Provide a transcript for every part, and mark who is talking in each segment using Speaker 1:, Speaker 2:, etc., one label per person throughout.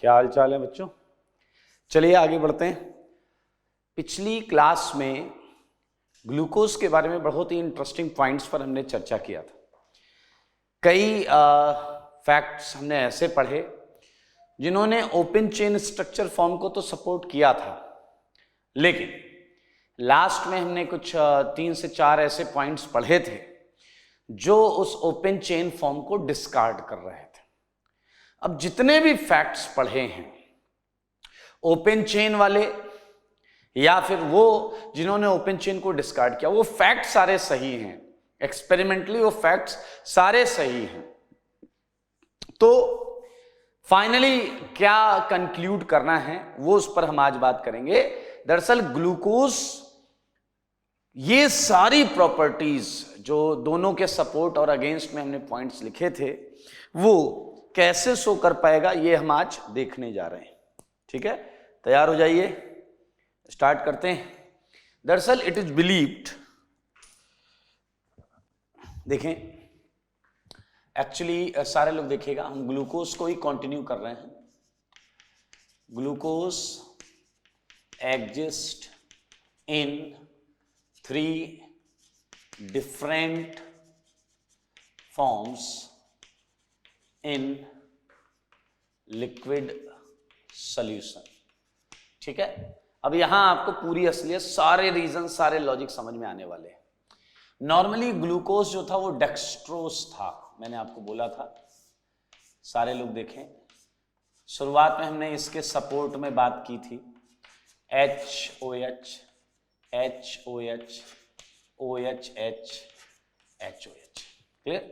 Speaker 1: क्या हाल चाल है बच्चों? चलिए आगे बढ़ते हैं। पिछली क्लास में ग्लूकोज के बारे में बहुत ही इंटरेस्टिंग पॉइंट्स पर हमने चर्चा किया था। कई फैक्ट्स हमने ऐसे पढ़े जिन्होंने ओपन चेन स्ट्रक्चर फॉर्म को तो सपोर्ट किया था, लेकिन लास्ट में हमने कुछ 3 से 4 ऐसे पॉइंट्स पढ़े थे जो उस ओपन चेन फॉर्म को डिस्कार्ड कर रहे थे। अब जितने भी फैक्ट्स पढ़े हैं ओपन चेन वाले या फिर वो जिन्होंने ओपन चेन को डिस्कार्ड किया, वो फैक्ट सारे सही हैं, एक्सपेरिमेंटली वो फैक्ट्स सारे सही हैं। तो फाइनली क्या कंक्लूड करना है वो उस पर हम आज बात करेंगे। दरअसल ग्लूकोज ये सारी प्रॉपर्टीज जो दोनों के सपोर्ट और अगेंस्ट में हमने पॉइंट्स लिखे थे वो कैसे शो कर पाएगा ये हम आज देखने जा रहे हैं। ठीक है, तैयार हो जाइए, स्टार्ट करते हैं। दरअसल इट इज बिलीव्ड, देखें एक्चुअली सारे लोग देखिएगा, हम ग्लूकोज को ही कंटिन्यू कर रहे हैं। Glucose exist in 3 different forms in liquid solution. ठीक है, अब यहां आपको पूरी असलियत, सारे रीजन, सारे लॉजिक समझ में आने वाले हैं। नॉर्मली ग्लूकोज जो था वो डेक्सट्रोज था, मैंने आपको बोला था। सारे लोग देखें, शुरुआत में हमने इसके सपोर्ट में बात की थी, HOH HOH OHH HOH। Clear?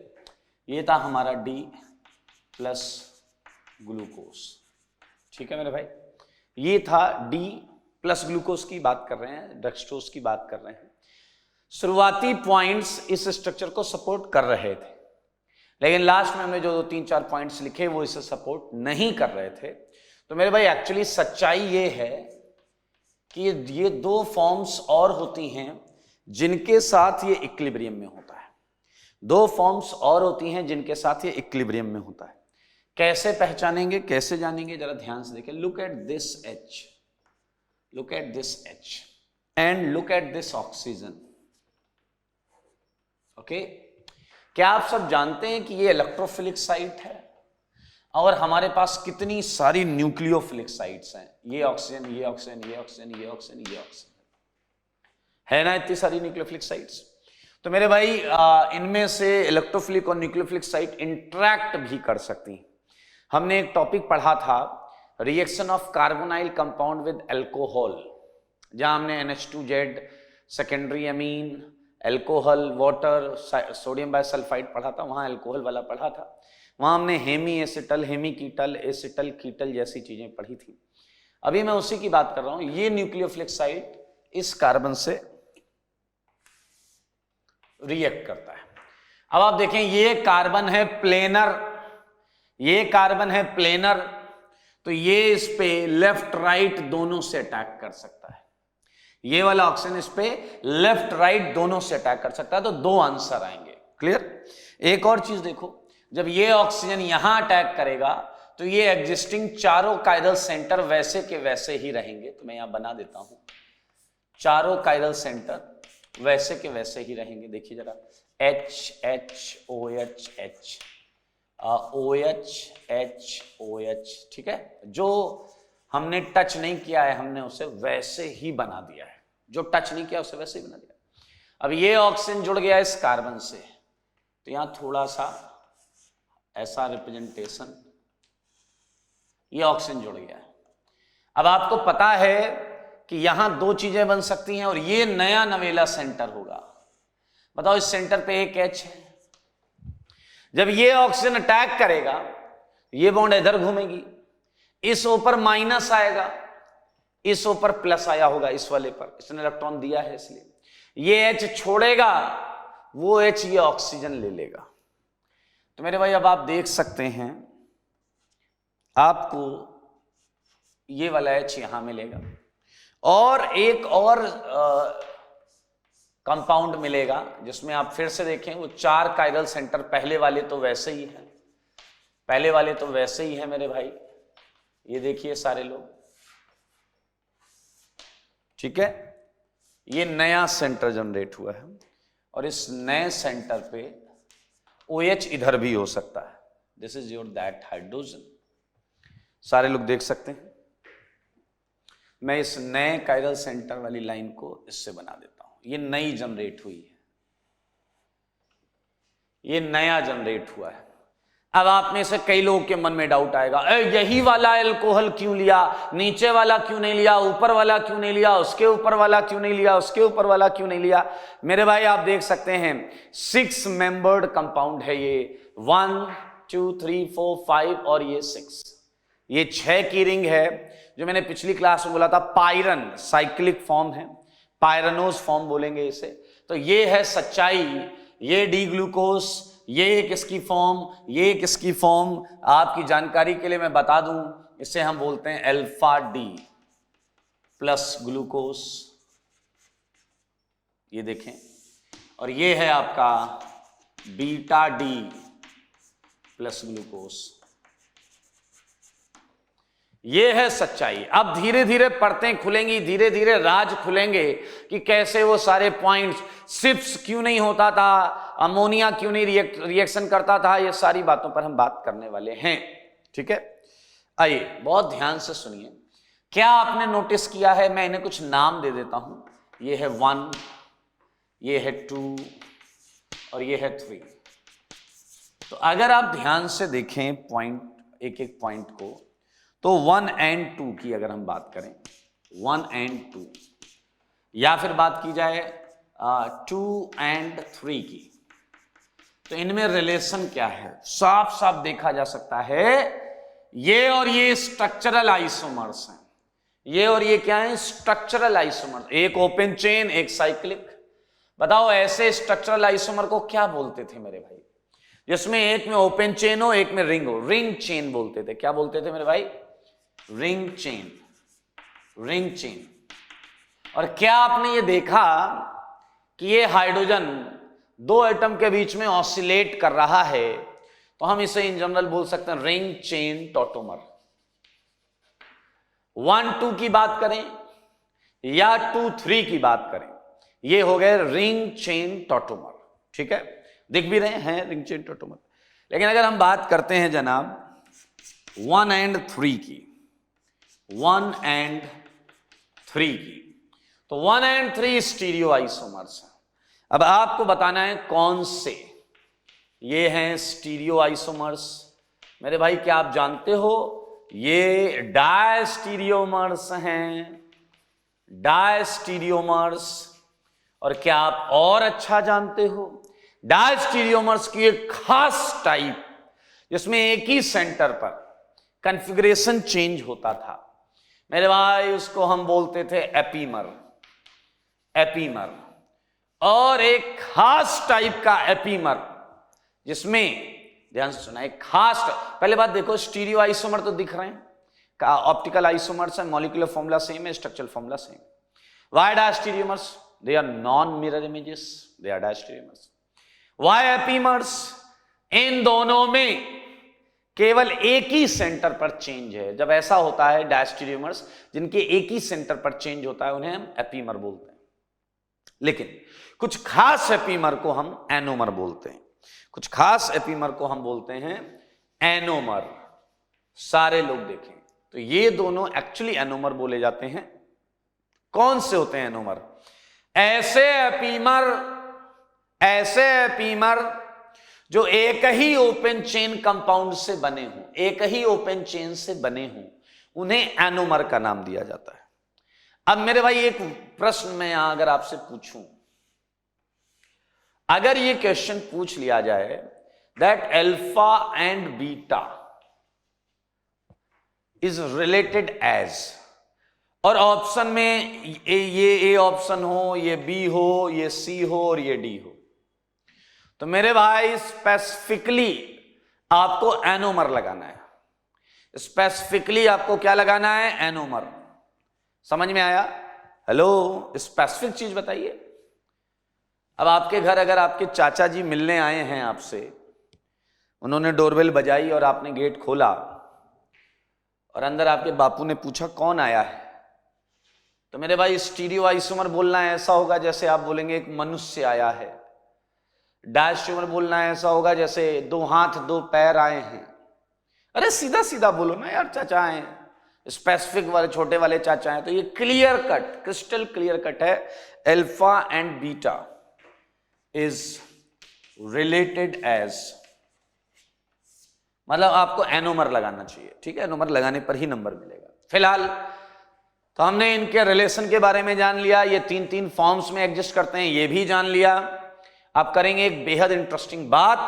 Speaker 1: ये था हमारा D प्लस ग्लूकोज। ठीक है मेरे भाई, ये था D प्लस ग्लूकोज की बात कर रहे हैं, डेक्सट्रोज की बात कर रहे हैं। शुरुआती पॉइंट्स इस स्ट्रक्चर को सपोर्ट कर रहे थे, लेकिन लास्ट में हमने जो 2-3-4 पॉइंट्स लिखे वो इसे सपोर्ट नहीं कर रहे थे। तो मेरे भाई एक्चुअली सच्चाई ये है कि ये 2 फॉर्म्स और होती हैं जिनके साथ ये इक्विलिब्रियम में होता है। 2 फॉर्म्स और होती हैं जिनके साथ ये इक्विलिब्रियम में होता है। कैसे पहचानेंगे, कैसे जानेंगे, जरा ध्यान से देखें। Look at this H, look at this H and look at this oxygen. Okay, क्या आप सब जानते हैं कि ये इलेक्ट्रोफिलिक साइट है और हमारे पास कितनी सारी न्यूक्लियोफिलिक साइट्स हैं? ये ऑक्सीजन, ये ऑक्सीजन, ये ऑक्सीजन, ये ऑक्सीजन, ये ऑक्सीजन, है ना इतनी सारी न्यूक्लियोफिलिक साइट्स। तो मेरे भाई इनमें से इलेक्ट्रोफिलिक और न्यूक्लियोफिलिक साइट इंटरैक्ट भी कर सकती हैं। हमने एक टॉपिक पढ़ा था, reaction of carbonyl compound with alcohol, जहां हमने NH2Z, secondary amine, alcohol, water, sodium bisulphide पढ़ा था, वहां अल्कोहल वाला पढ़ा था। वहां हमने हेमी एसिटल, हेमी कीटल, एसिटल कीटल जैसी चीजें पढ़ी थी। अभी मैं उसी की बात कर रहा हूं। ये न्यूक्लियोफिलिक साइट इस कार्बन से रिएक्ट करता है। अब आप देखें, ये कार्बन है प्लेनर, ये कार्बन है प्लेनर, तो ये इस पे लेफ्ट राइट दोनों से अटैक कर सकता है। ये वाला ऑक्सीजन इस पे लेफ्ट राइट दोनों से अटैक कर सकता है। तो 2 आंसर आएंगे। क्लियर? एक और चीज देखो, जब ये ऑक्सीजन यहां अटैक करेगा तो ये एग्जिस्टिंग चारों काइरल सेंटर वैसे के वैसे ही रहेंगे। तो मैं यहां बना देता हूं, चारों काइरल सेंटर वैसे के वैसे ही रहेंगे। देखिए जरा, HHOHH OHH, ठीक है। जो हमने टच नहीं किया है हमने उसे वैसे ही बना दिया है, जो टच नहीं किया उसे वैसे ही बना दिया। अब ये ऑक्सीजन जुड़ गया इस कार्बन से, तो यहां थोड़ा सा ऐसा रिप्रेजेंटेशन, ये ऑक्सीजन जुड़ गया है। अब आपको पता है कि यहां 2 चीजें बन सकती हैं और ये नया नवेला सेंटर होगा। बताओ, इस सेंटर पे एक H है, जब ये ऑक्सीजन अटैक करेगा ये बॉन्ड इधर घूमेगी, इस ऊपर माइनस आएगा, इस ऊपर प्लस आया होगा, इस वाले पर इसने इलेक्ट्रॉन दिया है इसलिए ये H छोड़ेगा, वो H ये ऑक्सीजन ले लेगा। तो मेरे भाई अब आप देख सकते हैं, आपको ये वाला H यहां मिलेगा और एक और कंपाउंड मिलेगा जिसमें आप फिर से देखें वो 4 काइरल सेंटर, पहले वाले तो वैसे ही है, पहले वाले तो वैसे ही है मेरे भाई, ये देखिए सारे लोग, ठीक है, ये नया सेंटर जनरेट हुआ है और इस नए सेंटर पे OH इधर भी हो सकता है। This is your that hydrogen. सारे लोग देख सकते हैं। मैं इस नए कायरल सेंटर वाली लाइन को इससे बना देता हूं। ये नई जनरेट हुई है, ये नया जनरेट हुआ है। अब आप में से कई लोगों के मन में डाउट आएगा, यही वाला अल्कोहल क्यों लिया, नीचे वाला क्यों नहीं लिया, ऊपर वाला क्यों नहीं लिया, उसके ऊपर वाला क्यों नहीं लिया, उसके ऊपर वाला क्यों नहीं लिया। मेरे भाई आप देख सकते हैं 6 मेंबर्ड कंपाउंड है ये, 1 2 3 4 5 और ये 6, ये 6 की रिंग है। जो मैंने पिछली क्लास में बोला था पायरन साइक्लिक फॉर्म है, पायरनोज फॉर्म बोलेंगे इसे। तो ये है सच्चाई, ये डी ग्लूकोज, ये किसकी फॉर्म, ये किसकी फॉर्म। आपकी जानकारी के लिए मैं बता दूं, इसे हम बोलते हैं अल्फा डी प्लस ग्लूकोज, ये देखें। और ये है आपका बीटा डी प्लस ग्लूकोज। ये है सच्चाई। अब धीरे धीरे परतें खुलेंगी, धीरे धीरे राज खुलेंगे कि कैसे वो सारे पॉइंट्स, सिप्स क्यों नहीं होता था, अमोनिया क्यों नहीं रिएक्शन करता था, ये सारी बातों पर हम बात करने वाले हैं, ठीक है। आइए बहुत ध्यान से सुनिए। क्या आपने नोटिस किया है, मैं इन्हें कुछ नाम दे देता हूं। ये है 1, ये है 2 और ये है 3। तो अगर आप ध्यान से देखें पॉइंट, एक एक पॉइंट को, तो 1 और 2 की अगर हम बात करें, 1 और 2, या फिर बात की जाए 2 और 3 की, तो इनमें रिलेशन क्या है, साफ साफ देखा जा सकता है। ये और ये स्ट्रक्चरल आइसोमर्स हैं, ये और ये क्या है, स्ट्रक्चरल आइसोमर्स। एक ओपन चेन, एक साइक्लिक। बताओ ऐसे स्ट्रक्चरल आइसोमर को क्या बोलते थे मेरे भाई, जिसमें एक में ओपन चेन हो, एक में रिंग हो? रिंग चेन बोलते थे। क्या बोलते थे मेरे भाई? Ring chain, ring chain. और क्या आपने ये देखा कि ये हाइड्रोजन 2 एटम के बीच में ऑसिलेट कर रहा है, तो हम इसे इन जनरल बोल सकते हैं रिंग चेन टॉटोमर। 1 2 की बात करें या 2 3 की बात करें, ये हो गए रिंग चेन टॉटोमर, ठीक है, दिख भी रहे हैं रिंग चेन टॉटोमर। लेकिन अगर हम बात करते हैं जनाब 1 और 3 की, 1 और 3 की, तो 1 और 3 स्टीरियो आइसोमर्स हैं। अब आपको बताना है कौन से ये हैं स्टीरियो आइसोमर्स। मेरे भाई क्या आप जानते हो ये डायस्टीरियोमर्स हैं, डायस्टीरियोमर्स। और क्या आप और अच्छा जानते हो, डायस्टीरियोमर्स की एक खास टाइप जिसमें एक ही सेंटर पर कॉन्फ़िगरेशन चेंज होता था मेरे भाई, उसको हम बोलते थे एपीमर, एपीमर। और एक खास टाइप का एपीमर जिसमें, ध्यान से सुना, एक खास, पहले बात देखो, स्टीरियो आइसोमर तो दिख रहे हैं, का optical isomers and molecular formula same है, structural formula same. Why diastereomers? They are non mirror images, they are diastereomers. Why epimers? इन दोनों में केवल एक ही सेंटर पर चेंज है। जब ऐसा होता है डायस्टीरियोमर्स जिनके एक ही सेंटर पर चेंज होता है, उन्हें हम एपीमर बोलते हैं। लेकिन कुछ खास एपीमर को हम एनोमर बोलते हैं, कुछ खास एपीमर को हम बोलते हैं एनोमर। सारे लोग देखें तो ये दोनों एक्चुअली एनोमर बोले जाते हैं। कौन से होते हैं एनोमर? ऐसे एपीमर, ऐसे एपीमर जो एक ही ओपन चेन कंपाउंड से बने हों, एक ही ओपन चेन से बने हों, उन्हें एनोमर का नाम दिया जाता है। अब मेरे भाई एक प्रश्न मैं यहां अगर आपसे पूछूं, अगर ये क्वेश्चन पूछ लिया जाए that alpha and beta is related as, और ऑप्शन में ये ए ऑप्शन हो, ये बी हो, ये सी हो और ये डी हो, तो मेरे भाई स्पेसिफिकली आपको एनोमर लगाना है। स्पेसिफिकली आपको क्या लगाना है? एनोमर। समझ में आया? हेलो, स्पेसिफिक चीज बताइए। अब आपके घर अगर आपके चाचा जी मिलने आए हैं आपसे, उन्होंने डोरबेल बजाई और आपने गेट खोला और अंदर आपके बापू ने पूछा कौन आया है, तो मेरे भाई स्टीरियो आइसोमर बोलना ऐसा होगा जैसे आप बोलेंगे एक मनुष्य आया है। डायस्ट्रोमर बोलना ऐसा होगा जैसे 2 हाथ 2 पैर आए हैं। अरे सीधा सीधा बोलो ना यार, चाचा आए, स्पेसिफिक वाले छोटे वाले चाचा हैं। तो ये clear cut, crystal clear cut है, alpha and beta is related as, मतलब आपको एनोमर लगाना चाहिए, ठीक है, एनोमर लगाने पर ही नंबर मिलेगा। फिलहाल तो हमने इनके रिलेशन के बारे में जान लिया, ये 3 फॉर्म्स में एग्जिस्ट करते हैं, ये भी जान लिया। आप करेंगे एक बेहद इंटरेस्टिंग बात,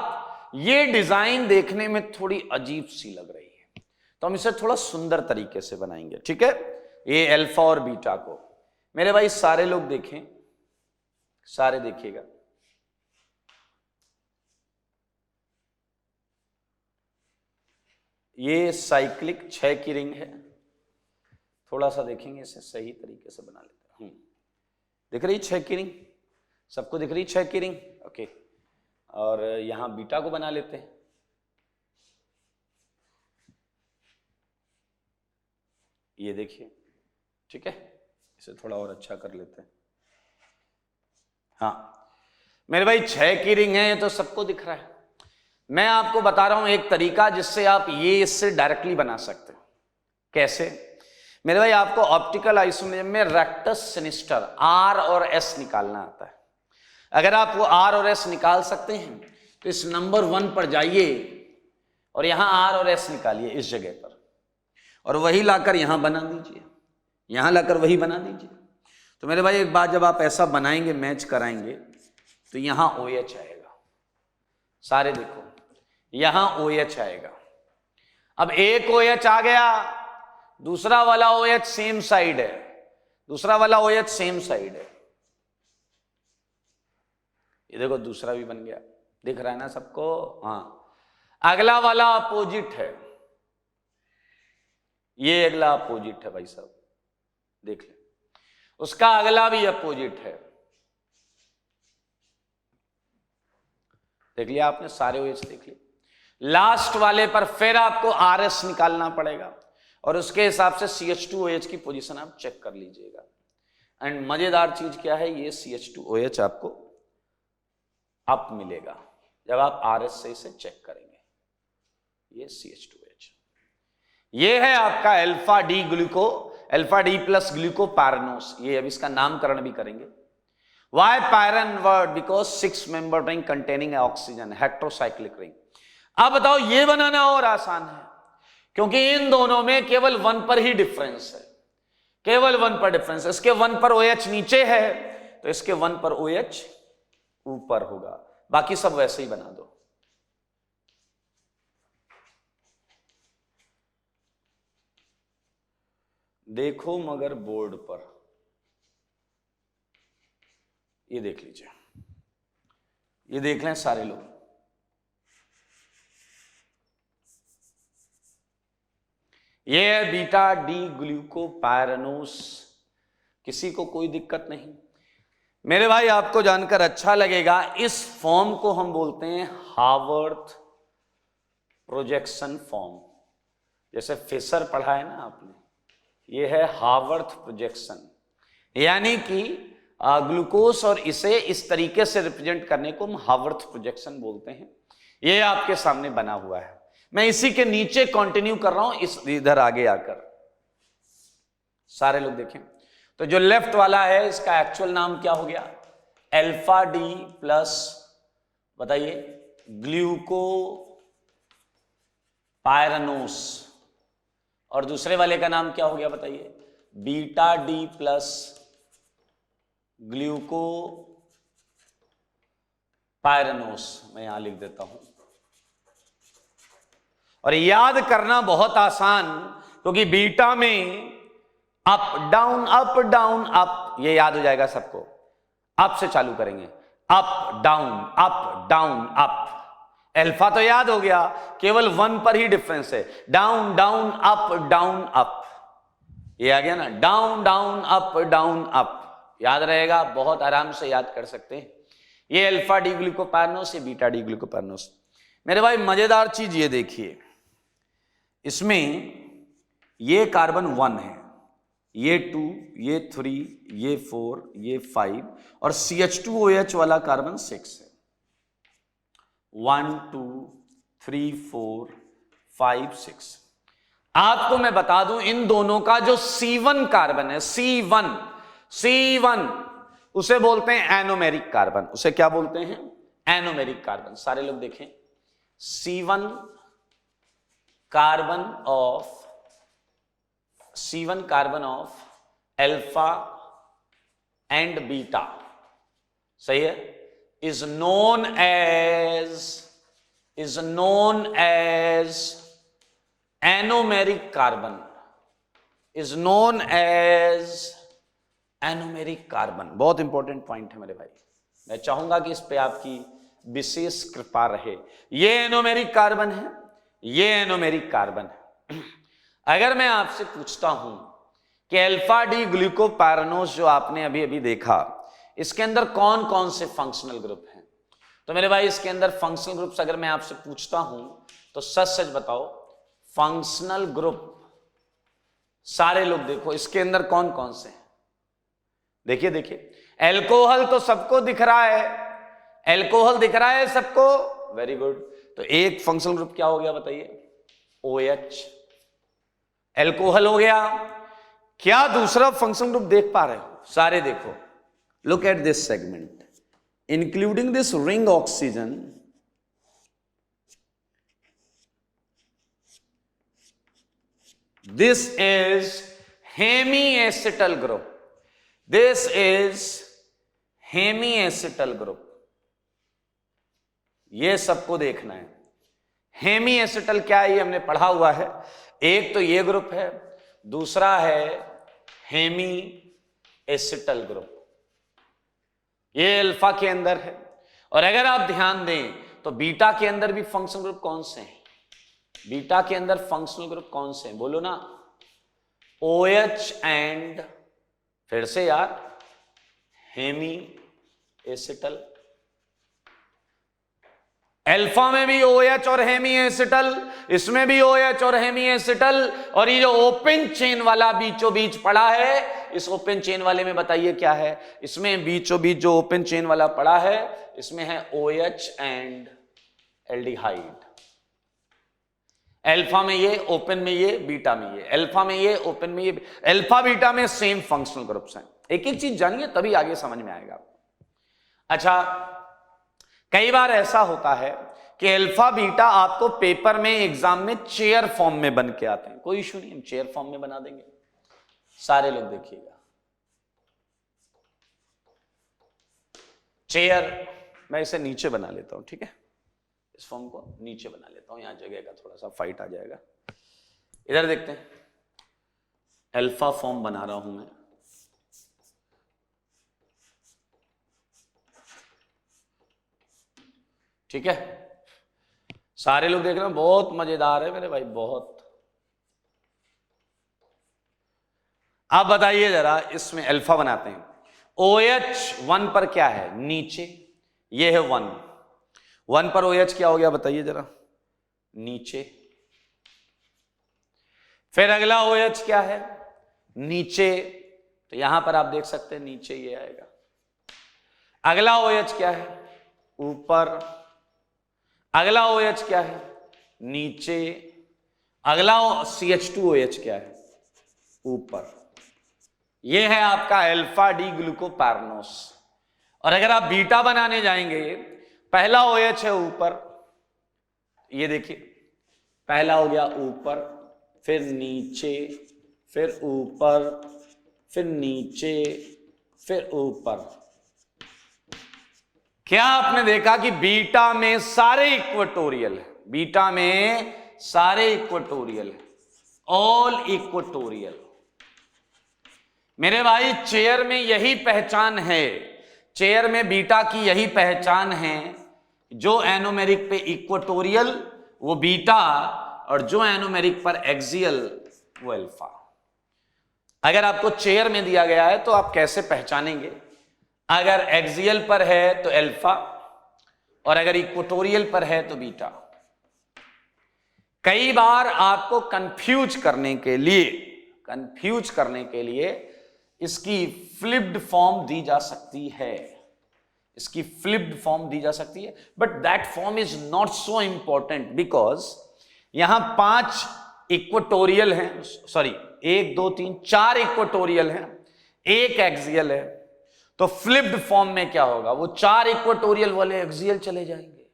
Speaker 1: ये डिजाइन देखने में थोड़ी अजीब सी लग रही है, तो हम इसे थोड़ा सुंदर तरीके से बनाएंगे, ठीक है। ये अल्फा और बीटा को मेरे भाई सारे लोग देखें, सारे देखिएगा। ये साइक्लिक 6 की रिंग है, थोड़ा सा देखेंगे इसे सही तरीके से बना लेते हैं। दिख रही 6 की रिंग, सबको दिख रही 6 की रिंग, ओके। और यहां बीटा को बना लेते हैं। ये देखिए, ठीक है, इसे थोड़ा और अच्छा कर लेते हैं। हाँ मेरे भाई 6 की रिंग है, ये तो सबको दिख रहा है। मैं आपको बता रहा हूं एक तरीका जिससे आप ये इससे डायरेक्टली बना सकते हो। कैसे मेरे भाई, आपको ऑप्टिकल आइसोमेरिज्म में रेक्टस सिनिस्टर R और S निकालना आता है। अगर आप वो R और S निकाल सकते हैं तो इस नंबर 1 पर जाइए और यहां R और S निकालिए इस जगह पर, और वही लाकर यहां बना दीजिए, यहां लाकर वही बना दीजिए। तो मेरे भाई एक बात, जब आप ऐसा बनाएंगे, मैच कराएंगे, तो यहां OH आएगा। सारे देखो, यहां OH आएगा। अब एक OH आ गया, दूसरा वाला OH सेम साइड है, दूसरा वाला OH सेम साइड है। ये देखो दूसरा भी बन गया, दिख रहा है ना सबको। हाँ, अगला वाला अपोजिट है, ये अगला अपोजिट है भाई साहब, देख ले, उसका अगला भी अपोजिट है। देख लिया आपने, सारे OH देख लिए। लास्ट वाले पर फिर आपको RS निकालना पड़ेगा और उसके हिसाब से CH2OH की पोजीशन आप चेक कर लीजिएगा। एंड मजेदार चीज क्या है, ये CH2OH आपको अप मिलेगा जब आप RS से इसे चेक करेंगे। ये CH2OH, ये है आपका alpha D gluco, alpha D plus glucopyranose. ये अब इसका नामकरण भी करेंगे। Why pyran word, because 6 member ring containing oxygen, heterocyclic ring. अब बताओ, ये बनाना और आसान है क्योंकि इन दोनों में केवल 1 पर ही डिफरेंस है, केवल 1 पर डिफरेंस है। इसके 1 पर OH नीचे है तो इसके 1 पर OH ऊपर होगा, बाकी सब वैसे ही बना दो। देखो मगर बोर्ड पर, ये देख लीजिए, ये देख लें सारे लोग। ये है बीटा डी ग्लूकोपायरनोस, किसी को कोई दिक्कत नहीं। मेरे भाई आपको जानकर अच्छा लगेगा, इस फॉर्म को हम बोलते हैं हावर्थ प्रोजेक्शन फॉर्म। जैसे फिशर पढ़ा है ना आपने, ये है हावर्थ प्रोजेक्शन, यानी कि ग्लूकोज और इसे इस तरीके से रिप्रेजेंट करने को हम हावर्थ प्रोजेक्शन बोलते हैं। ये आपके सामने बना हुआ है, मैं इसी के नीचे कंटिन्यू कर रहा हूं, इस इधर आगे आकर। सारे लोग देखें तो जो लेफ्ट वाला है इसका एक्चुअल नाम क्या हो गया, अल्फा डी प्लस, बताइए, ग्लूकोपायरनोस। और दूसरे वाले का नाम क्या हो गया बताइए, बीटा डी प्लस ग्लूकोपायरनोस। मैं यहां लिख देता हूं, और याद करना बहुत आसान, क्योंकि बीटा में up down up down up, ये याद हो जाएगा सबको। अप से चालू करेंगे, अप डाउन अप। अल्फा तो याद हो गया, केवल 1 पर ही डिफरेंस है, डाउन डाउन अप, ये आ गया ना, डाउन अप, याद रहेगा, बहुत आराम से याद कर सकते हैं। ये अल्फा डी ग्लूकोपायरनोस, ये बीटा डी ग्लूकोपायरनोस। मेरे भाई मजेदार चीज ये देखिए, इसमें ये कार्बन 1 है, ये 2, ये 3, ये 4, ये 5 और CH2OH वाला कार्बन 6 है। 1 2 3 4 5 6। आपको मैं बता दूं इन दोनों का जो C1 कार्बन है, C1 उसे बोलते हैं एनोमेरिक कार्बन। उसे क्या बोलते हैं? Anomeric carbon. सारे लोग देखें, C1 carbon of alpha and beta, सही है, is known as anomeric carbon, is known as anomeric carbon. बहुत इंपॉर्टेंट पॉइंट है मेरे भाई, मैं चाहूंगा कि इस पे आपकी विशेष कृपा रहे। ये एनोमेरिक कार्बन है, ये एनोमेरिक कार्बन है। अगर मैं आपसे पूछता हूं कि अल्फा डी ग्लूकोपैरानोस जो आपने अभी अभी देखा, इसके अंदर कौन कौन से फंक्शनल ग्रुप हैं, तो मेरे भाई इसके अंदर फंक्शनल ग्रुप्स अगर मैं आपसे पूछता हूं तो सच सच बताओ, फंक्शनल ग्रुप सारे लोग देखो इसके अंदर कौन कौन से हैं। देखिए अल्कोहल तो सबको दिख रहा है, अल्कोहल दिख रहा है सबको, वेरी गुड। तो एक फंक्शनल ग्रुप क्या हो गया बताइए? OH, अल्कोहल हो गया। क्या दूसरा फंक्शनल ग्रुप देख पा रहे हो? सारे देखो, look at this segment including this ring oxygen, this is hemiacetal group, this is hemiacetal group. ये सबको देखना है। हेमीएसिटल क्या है ये हमने पढ़ा हुआ है। एक तो ये ग्रुप है, दूसरा है हेमी एसिटल ग्रुप, ये अल्फा के अंदर है। और अगर आप ध्यान दें तो बीटा के अंदर भी फंक्शनल ग्रुप कौन से हैं? बीटा के अंदर फंक्शनल ग्रुप कौन से हैं बोलो ना? OH एंड फिर से यार हेमी एसिटल। अल्फा में भी OH और हेमी एसिटल, इसमें भी OH और हेमी एसिटल। और ये जो ओपन चेन वाला बीचों बीच पड़ा है, इस ओपन चेन वाले में बताइए क्या है? इसमें बीचों बीच जो ओपन चेन वाला पड़ा है, इसमें है OH एंड एल्डिहाइड। अल्फा में ये, ओपन में ये, बीटा में ये, अल्फा में ये, ओपन में ये। अल्फा बीटा में सेम फंक्शनल ग्रुप्स हैं। एक एक चीज जानिए तभी आगे समझ में आएगा। अच्छा, कई बार ऐसा होता है कि अल्फा बीटा आपको पेपर में एग्जाम में चेयर फॉर्म में बन के आते हैं। कोई इशू नहीं, हम चेयर फॉर्म में बना देंगे। सारे लोग देखिएगा, चेयर, मैं इसे नीचे बना लेता हूं, ठीक है, इस फॉर्म को नीचे बना लेता हूं, यहां जगह का थोड़ा सा फाइट आ जाएगा। इधर देखते हैं, अल्फा फॉर्म बना रहा हूं मैं। ठीक है, सारे लोग देख रहे हैं, बहुत मजेदार है मेरे भाई, बहुत। आप बताइए जरा, इसमें अल्फा बनाते हैं। OH 1 पर क्या है? नीचे, ये है 1 पर OH क्या हो गया बताइए जरा? नीचे। फिर अगला OH क्या है? नीचे, तो यहां पर आप देख सकते हैं नीचे ये आएगा। अगला OH क्या है? ऊपर। अगला OH क्या है? नीचे। अगला CH2OH क्या है? ऊपर। यह है आपका अल्फा डी ग्लूकोपैरानोस। और अगर आप बीटा बनाने जाएंगे, पहला OH है ऊपर, ये देखिए, पहला हो गया ऊपर, फिर नीचे, फिर ऊपर, फिर नीचे, फिर ऊपर। क्या आपने देखा कि बीटा में सारे इक्वेटोरियल है? बीटा में सारे इक्वेटोरियल है, ऑल इक्वेटोरियल। मेरे भाई चेयर में यही पहचान है, चेयर में बीटा की यही पहचान है। जो एनोमेरिक पे इक्वेटोरियल वो बीटा, और जो एनोमेरिक पर एक्सियल वो अल्फा। अगर आपको चेयर में दिया गया है तो आप कैसे पहचानेंगे? अगर एक्सियल पर है तो अल्फा, और अगर इक्वेटोरियल पर है तो बीटा। कई बार आपको कंफ्यूज करने के लिए इसकी फ्लिप्ड फॉर्म दी जा सकती है, but that form is not so important because यहां 5 इक्वेटोरियल हैं, सॉरी 1 2 3 4 इक्वेटोरियल हैं, 1 एक्सियल है, तो फ्लिप्ड फॉर्म में क्या होगा, वो 4 इक्वेटोरियल वाले एक्सियल चले जाएंगे,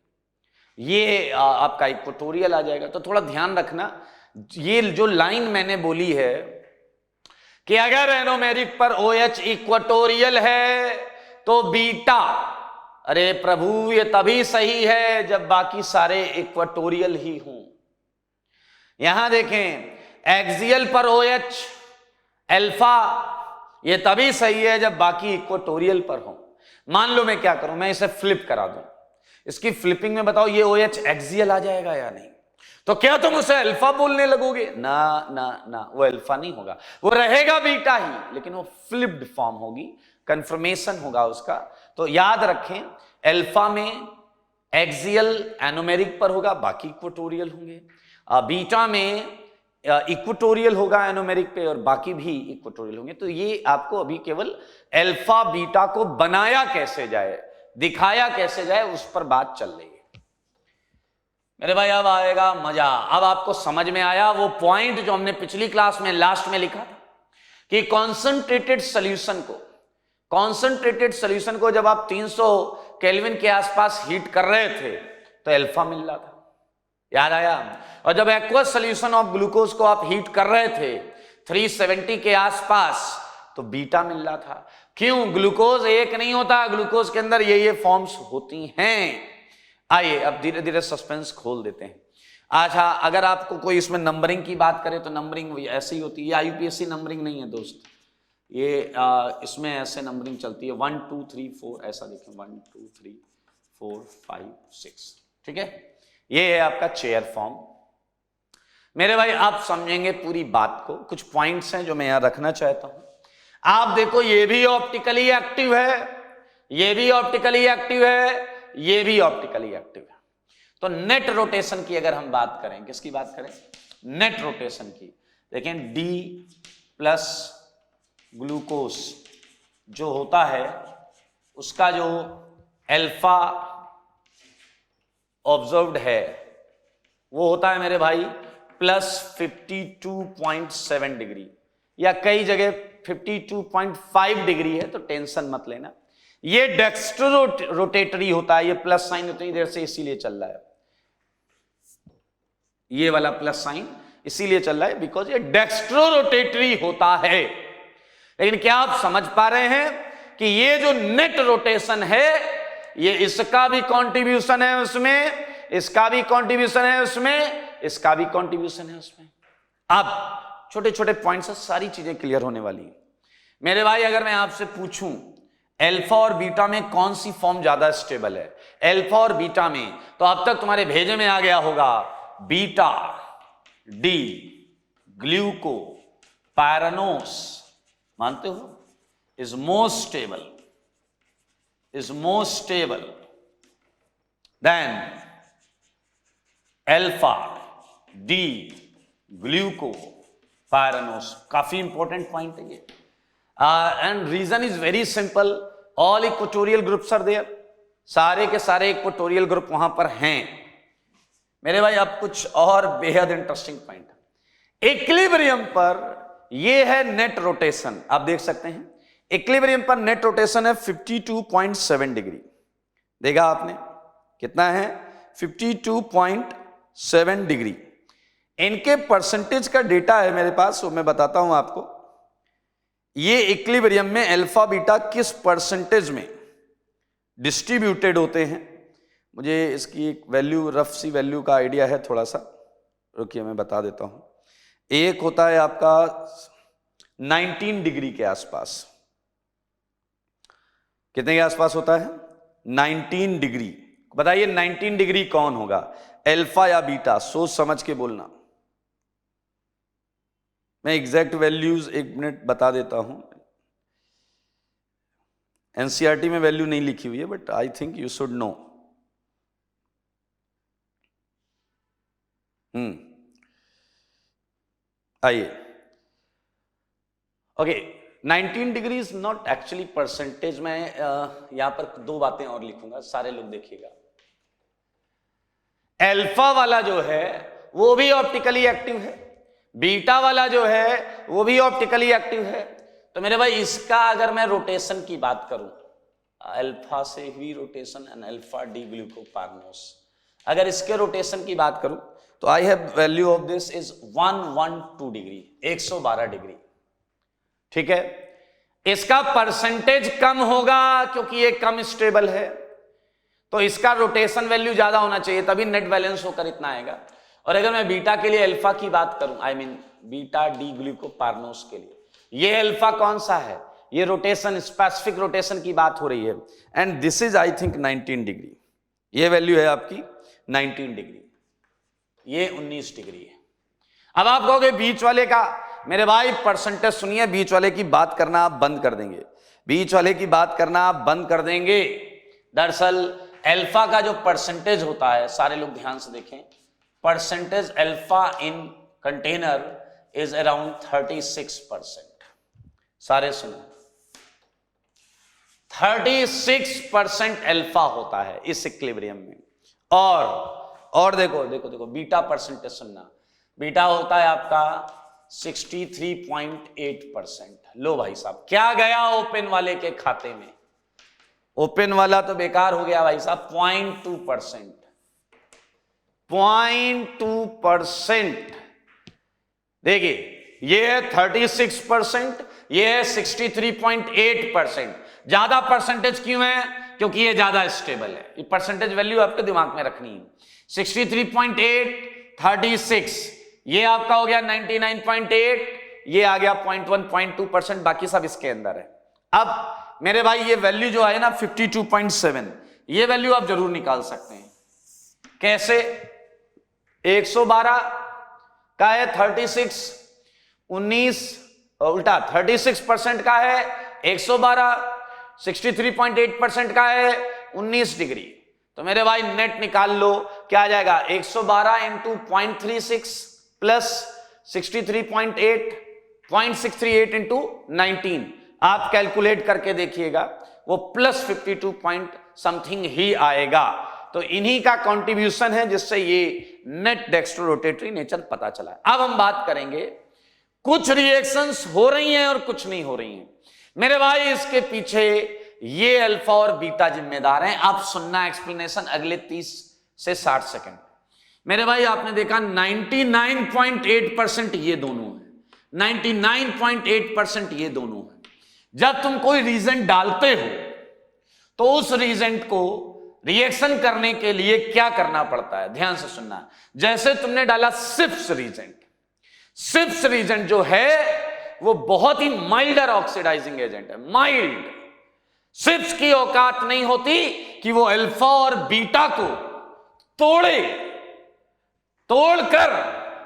Speaker 1: ये आपका इक्वेटोरियल आ जाएगा। तो थोड़ा ध्यान रखना, ये जो लाइन मैंने बोली है कि अगर एनोमेरिक पर OH इक्वेटोरियल है तो बीटा, अरे प्रभु ये तभी सही है जब बाकी सारे इक्वेटोरियल ही हों। यहां देखें एक्सियल पर OH अल्फा, ये तभी सही है जब बाकी इक्वेटोरियल पर हो। मान लो मैं क्या करूं, मैं इसे फ्लिप करा दूं, इसकी फ्लिपिंग में बताओ ये OH एक्सियल आ जाएगा या नहीं, तो क्या तुम उसे अल्फा बोलने लगोगे? ना ना ना, वो अल्फा नहीं होगा, वो रहेगा बीटा ही, लेकिन वो फ्लिप्ड फॉर्म होगी, कंफर्मेशन होगा उसका। तो याद रखें, अल्फा में एक्सियल एनोमेरिक पर होगा, बाकी इक्वेटोरियल होंगे, बीटा में इक्वेटोरियल होगा एनोमेरिक पे और बाकी भी इक्वेटोरियल होंगे। तो ये आपको अभी केवल अल्फा बीटा को बनाया कैसे जाए, दिखाया कैसे जाए, उस पर बात चल रही है मेरे भाई। अब आएगा मजा, अब आपको समझ में आया वो पॉइंट जो हमने पिछली क्लास में लास्ट में लिखा था कि कॉन्सेंट्रेटेड सॉल्यूशन को जब आप 300 केल्विन के आसपास हीट कर रहे थे तो अल्फा मिल रहा था, याद आया? और जब एक्वस सॉल्यूशन ऑफ ग्लूकोज को आप हीट कर रहे थे 370 के आसपास तो बीटा मिल रहा था। क्यों? ग्लूकोज एक नहीं होता, ग्लूकोज के अंदर ये फॉर्म्स होती हैं। आइए अब धीरे धीरे सस्पेंस खोल देते हैं। अच्छा, अगर आपको कोई इसमें नंबरिंग की बात करे तो नंबरिंग ऐसी ही होती है, IUPAC नंबरिंग नहीं है दोस्त, ये इसमें ऐसे नंबरिंग चलती है 1 2 3 4, ऐसा देखें 1 2 3 4 5 6, ठीक है? ये है आपका चेयर फॉर्म। मेरे भाई आप समझेंगे पूरी बात को, कुछ पॉइंट्स हैं जो मैं यहां रखना चाहता हूं। आप देखो, ये भी ऑप्टिकली एक्टिव है, ये भी ऑप्टिकली एक्टिव है, ये भी ऑप्टिकली एक्टिव है। तो नेट रोटेशन की अगर हम बात करें, किसकी बात करें? नेट रोटेशन की। देखें D प्लस ग्लूकोज जो होता है उसका जो अल्फा ऑब्जर्व्ड है वो होता है मेरे भाई प्लस 52.7 डिग्री, या कई जगह 52.5 डिग्री है, तो टेंशन मत लेना। ये डेक्स्ट्रो रोटेटरी होता है, ये प्लस साइन उतनी देर से इसीलिए चल रहा है, ये वाला प्लस साइन इसीलिए चल रहा है बिकॉज ये डेक्स्ट्रो रोटेटरी होता है। लेकिन क्या आप समझ पा रहे हैं कि ये जो नेट रोटेशन है, ये इसका भी कंट्रीब्यूशन है उसमें, इसका भी कंट्रीब्यूशन है उसमें, इसका भी कंट्रीब्यूशन है उसमें। अब छोटे छोटे पॉइंट्स से सारी चीजें क्लियर होने वाली है मेरे भाई। अगर मैं आपसे पूछूं अल्फा और बीटा में कौन सी फॉर्म ज्यादा स्टेबल है, अल्फा और बीटा में, तो अब तक तुम्हारे भेजे में आ गया होगा बीटा D ग्लूको पैरानोस, मानते हो? Is most stable than alpha D gluco pyranose. काफी इंपॉर्टेंट पॉइंट है ये। And reason is very simple, all equatorial groups are there, सारे के सारे इक्वेटोरियल ग्रुप वहां पर हैं मेरे भाई। अब कुछ और बेहद इंटरेस्टिंग पॉइंट, इक्विलिब्रियम पर ये है नेट रोटेशन, आप देख सकते हैं इक्विलिब्रियम पर नेट रोटेशन है 52.7 डिग्री। देखा आपने कितना है? 52.7 डिग्री। इनके परसेंटेज का डेटा है मेरे पास, वो मैं बताता हूं आपको। ये इक्विलिब्रियम में अल्फा बीटा किस परसेंटेज में डिस्ट्रीब्यूटेड होते हैं, मुझे इसकी एक वैल्यू, रफ सी वैल्यू का आइडिया है थोड़ा सा, रुकिए मैं बता देता हूं। एक होता है आपका 19 डिग्री के आसपास, कितने के आसपास होता है? 19 डिग्री। बताइए 19 डिग्री कौन होगा, अल्फा या बीटा? सोच समझ के बोलना। मैं एग्जैक्ट वैल्यूज 1 मिनट बता देता हूं। एनसीईआरटी में वैल्यू नहीं लिखी हुई है, but I think you should know. आइए, okay, 19 degree is not actually percentage. मैं यहां पर दो बातें और लिखूंगा, सारे लोग देखिएगा। अल्फा वाला जो है वो भी ऑप्टिकली एक्टिव है, बीटा वाला जो है वो भी ऑप्टिकली एक्टिव है। तो मेरे भाई इसका अगर मैं रोटेशन की बात करूं, अल्फा से हुई रोटेशन एंड अल्फा डी ग्लूकोपार्नोस, अगर इसके रोटेशन की बात करूं तो I have value of this is 112 degree, 112 degree. ठीक है, इसका परसेंटेज कम होगा क्योंकि ये कम स्टेबल है, तो इसका रोटेशन वैल्यू ज्यादा होना चाहिए, तभी नेट बैलेंस होकर इतना आएगा। और अगर मैं बीटा के लिए अल्फा की बात करूं, आई मीन बीटा डी ग्लूकोपार्नोस के लिए, ये अल्फा कौन सा है, ये रोटेशन, स्पेसिफिक रोटेशन की बात हो रही है, and this is I think 19 degree, ये वैल्यू है आपकी 19 डिग्री, ये 19 डिग्री है। अब आप कहोगे बीच वाले का, मेरे भाई परसेंटेज सुनिए, बीच वाले की बात करना आप बंद कर देंगे, बीच वाले की बात करना आप बंद कर देंगे। दरअसल अल्फा का जो परसेंटेज होता है, सारे लोग ध्यान से देखें, percentage alpha in container is around 36%। सारे सुनो, 36% अल्फा होता है इस इक्विलिब्रियम में। और देखो देखो देखो बीटा परसेंटेज सुनना, बीटा होता है आपका 63.8%। लो भाई साहब, क्या गया ओपन वाले के खाते में, ओपन वाला तो बेकार हो गया भाई साहब, 0.2%, 0.2%। देखिए ये है 36%, ये है 63.8%। ज्यादा परसेंटेज क्यों है, क्योंकि ये ज्यादा स्टेबल है। ये परसेंटेज वैल्यू आपके दिमाग में रखनी है, 63.8, 36, ये आपका हो गया 99.8, ये आ गया 0.1, 0.2%, बाकी सब इसके अंदर है। अब मेरे भाई ये वैल्यू जो है ना 52.7, ये वैल्यू आप जरूर निकाल सकते हैं। कैसे, 112 का है 36, 19 उल्टा 36% का है 112, 63.8% का है 19 डिग्री। तो मेरे भाई नेट निकाल लो, क्या आ जाएगा, 112 इंटू 0.36 प्लस 63.8, 0.638 इंटू 19, आप कैलकुलेट करके देखिएगा, वो प्लस 52 पॉइंट समथिंग ही आएगा। तो इन्हीं का कंट्रीब्यूशन है जिससे ये नेट डेक्स्ट्रोरोटेटरी नेचर पता चला। अब हम बात करेंगे, कुछ रिएक्शंस हो रही हैं और कुछ नहीं हो रही हैं। मेरे भाई इसके पीछे ये अल्फा और बीटा जिम्मेदार हैं। आप सुनना एक्सप्लेनेशन अगले 30 से 60 सेकंड। मेरे भाई आपने देखा 99.8% ये दोनों है, 99.8% ये दोनों है। जब तुम कोई रीजन डालते हो तो उस रीजन को रिएक्शन करने के लिए क्या करना पड़ता है, ध्यान से सुनना। जैसे तुमने डाला सिप्स रीजेंट, सिप्स रीजेंट जो है वो बहुत ही माइल्डर ऑक्सीडाइजिंग एजेंट है, माइल्ड। सिप्स की औकात नहीं होती कि वो अल्फा और बीटा को तोड़कर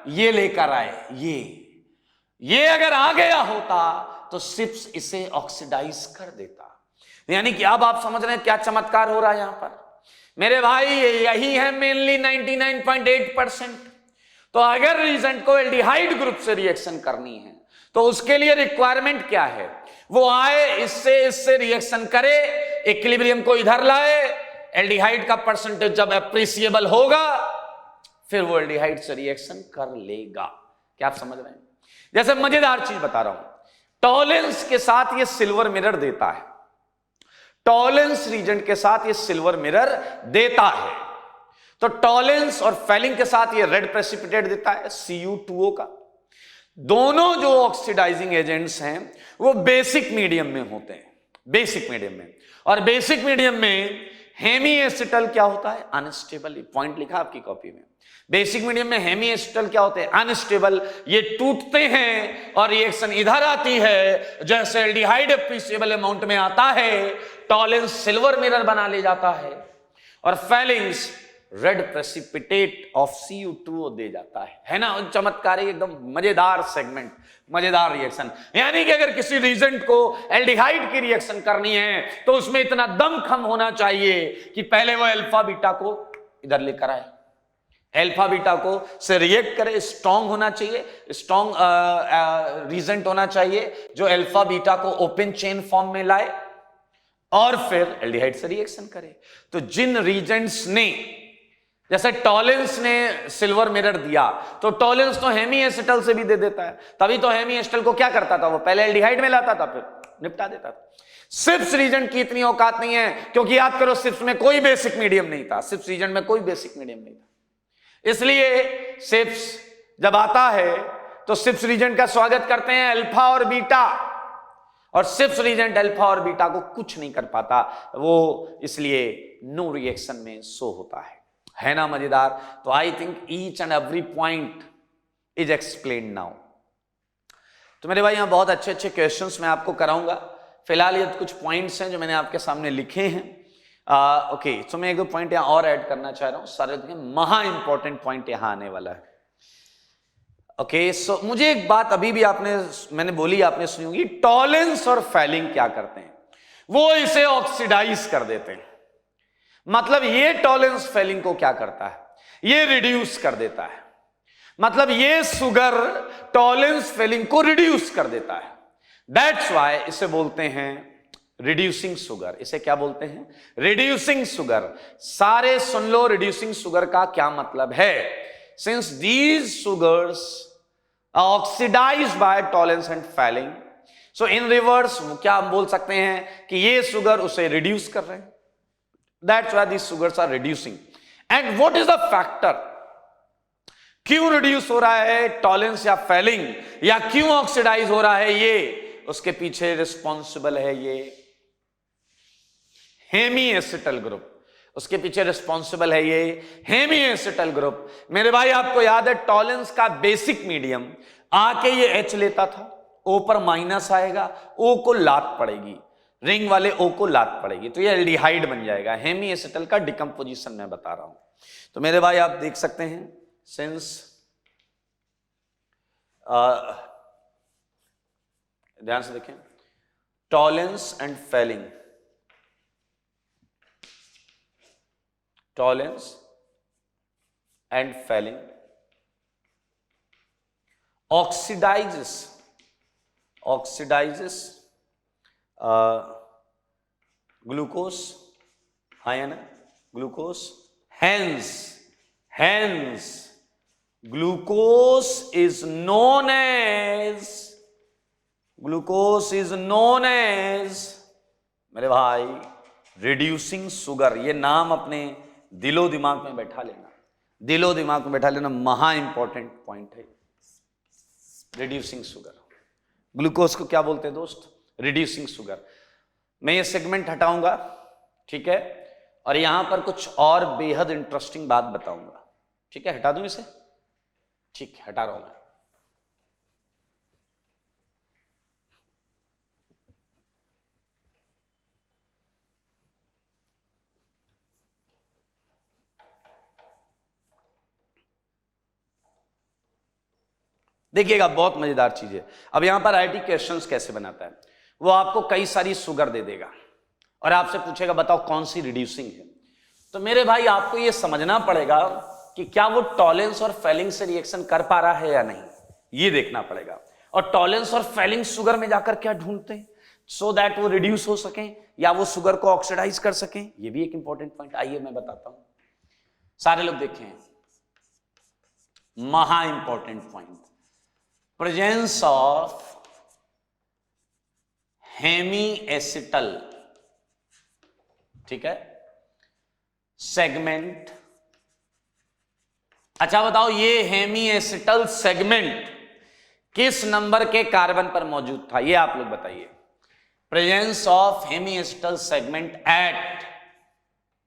Speaker 1: ये लेकर आए। ये अगर आ गया होता तो सिप्स इसे ऑक्सीडाइज कर देता। यानी कि अब आप समझ रहे हैं क्या चमत्कार हो रहा है यहां पर। मेरे भाई यही है मेनली 99.8%। तो अगर रीजेंट को एल्डिहाइड ग्रुप से रिएक्शन करनी है तो उसके लिए रिक्वायरमेंट क्या है, वो आए इससे रिएक्शन करे, इक्विलिब्रियम को इधर लाए, एल्डिहाइड का परसेंटेज जब अप्रिसिएबल होगा फिर वो एल्डिहाइड से रिएक्शन कर लेगा। क्या आप समझ रहे हैं? जैसे मजेदार चीज बता रहा हूं, टॉलेंस के साथ ये सिल्वर मिरर देता है, टॉलेंस रीजेंट के साथ ये सिल्वर मिरर देता है। तो टॉलेंस और फेलिंग के साथ ये रेड प्रेसिपिटेट देता है Cu2O का। दोनों जो ऑक्सीडाइजिंग एजेंट्स हैं वो बेसिक मीडियम में होते हैं, बेसिक मीडियम में। और बेसिक मीडियम में हेमी एसिटल क्या होता है, अनस्टेबल। पॉइंट लिखा आपकी कॉपी में, बेसिक मीडियम में हेमी एसिटल क्या होते हैं, अनस्टेबल। ये टूटते हैं और रिएक्शन इधर आती है, जैसे एल्डिहाइड अप्रिसिएबल अमाउंट में आता है, टॉलेंस सिल्वर मिरर बना ले जाता है और Fehling's red precipitate of Cu2O दे जाता है ना। चमत्कारी एकदम मजेदार सेगमेंट, मजेदार रिएक्शन। यानी कि अगर किसी रीजेंट को एल्डिहाइड की रिएक्शन करनी है तो उसमें इतना दम खम होना चाहिए कि पहले वो अल्फा बीटा को इधर लेकर आए, अल्फा बीटा को से रिएक्ट करे, स्ट्रॉन्ग होना चाहिए, स्ट्रॉन्ग रीजेंट होना चाहिए जो अल्फा बीटा को ओपन चेन फॉर्म में लाए और फिर एल्डिहाइड से रिएक्शन करे। तो जिन रीजेंट्स ने, जैसे टॉलेंस ने सिल्वर मिरर दिया, तो टॉलेंस तो हेमी एसिटल से भी दे देता है, तभी तो हेमी एसिटल को क्या करता था, वो पहले एल्डिहाइड में लाता था फिर निपटा देता था। सिप्स रीजेंट की इतनी औकात नहीं है, क्योंकि याद करो सिप्स में कोई बेसिक मीडियम नहीं था, सिप्स रीजेंट में कोई बेसिक मीडियम नहीं था, इसलिए सिप्स जब आता है तो सिप्स रीजेंट का स्वागत करते हैं अल्फा और बीटा, और सिप्स रीजेंट अल्फा और बीटा को कुछ नहीं कर पाता वो, इसलिए नो रिएक्शन में शो होता है ना मजेदार। तो I think each and every point is explained now. तो मेरे भाई यहां बहुत अच्छे अच्छे क्वेश्चंस मैं आपको कराऊंगा। फिलहाल ये कुछ पॉइंट्स हैं जो मैंने आपके सामने लिखे हैं। ओके, तो मैं एक दो पॉइंट यहां और ऐड करना चाह रहा हूं, सारे महा इंपॉर्टेंट पॉइंट यहां आने वाला है। ओके, सो मुझे एक बात अभी भी मैंने बोली, आपने सुनी होगी, टॉलेंस और फैलिंग क्या करते हैं, वो इसे ऑक्सीडाइज कर देते हैं। मतलब ये टॉलेंस फैलिंग को क्या करता है, ये रिड्यूस कर देता है। मतलब ये शुगर टॉलेंस फैलिंग को रिड्यूस कर देता है। दैट्स वाई इसे बोलते हैं रिड्यूसिंग शुगर। इसे क्या बोलते हैं, रिड्यूसिंग शुगर। सारे सुन लो रिड्यूसिंग शुगर का क्या मतलब है। Since these sugars oxidized by Tollens and Fehling, so in reverse क्या हम बोल सकते हैं कि ये शुगर उसे रिड्यूस कर रहे हैं। That's why these sugars are reducing. And what is the factor, क्यों रिड्यूस हो रहा है टॉलेंस या फैलिंग, या क्यों ऑक्सीडाइज हो रहा है, ये उसके पीछे रिस्पॉन्सिबल है ये हेमी एसिटल ग्रुप। उसके पीछे रिस्पॉन्सिबल है ये हेमी एसिटल ग्रुप। मेरे भाई आपको याद है टॉलेंस का बेसिक मीडियम आके ये H लेता था, O पर माइनस आएगा, O को लात पड़ेगी, रिंग वाले O को लात पड़ेगी, तो ये एल्डिहाइड बन जाएगा। हेमी एसिटल का डिकम्पोजिशन मैं बता रहा हूं। तो मेरे भाई आप देख सकते हैं, सिंस ध्यान से देखें, Tollens and falling, Tollens and falling oxidizes glucose ion, glucose, hence glucose is known as मेरे भाई रिड्यूसिंग शुगर। ये नाम अपने दिलो दिमाग में बैठा लेना, दिलो दिमाग में बैठा लेना, महा इंपॉर्टेंट पॉइंट है रिड्यूसिंग शुगर। ग्लूकोज को क्या बोलते हैं दोस्त, रिड्यूसिंग शुगर। मैं ये सेगमेंट हटाऊंगा, ठीक है, और यहां पर कुछ और बेहद इंटरेस्टिंग बात बताऊंगा, ठीक है। हटा दूं इसे, ठीक है, हटा रहा हूं मैं। देखिएगा बहुत मजेदार चीज है। अब यहां पर आईटी क्वेश्चंस कैसे बनाता है, वो आपको कई सारी शुगर दे देगा और आपसे पूछेगा बताओ कौन सी रिड्यूसिंग है। तो मेरे भाई आपको ये समझना पड़ेगा कि क्या वो टॉलेंस और फैलिंग से रिएक्शन कर पा रहा है या नहीं, ये देखना पड़ेगा। और टॉलेंस और फैलिंग शुगर में जाकर क्या ढूंढते हैं, सो दैट वो रिड्यूस हो सके या वो शुगर को ऑक्सीडाइज कर सके। ये भी एक इंपॉर्टेंट पॉइंट, आइए मैं बताता हूं। सारे लोग देखें, महा important point, presence of Hemy acetal, ठीक है, सेगमेंट। अच्छा बताओ ये हेमी एसिटल सेगमेंट किस नंबर के कार्बन पर मौजूद था, ये आप लोग बताइए। Presence of Hemy acetal segment at,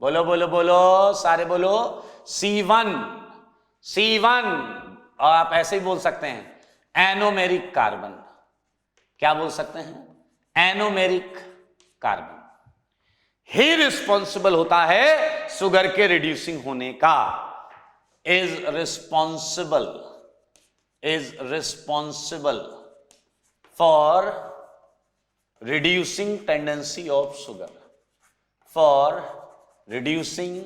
Speaker 1: बोलो बोलो बोलो, सारे बोलो, C1। C1, और आप ऐसे ही बोल सकते हैं एनोमेरिक कार्बन। क्या बोल सकते हैं, एनोमेरिक कार्बन ही रिस्पॉन्सिबल होता है शुगर के रिड्यूसिंग होने का। Is responsible for reducing tendency of sugar, for reducing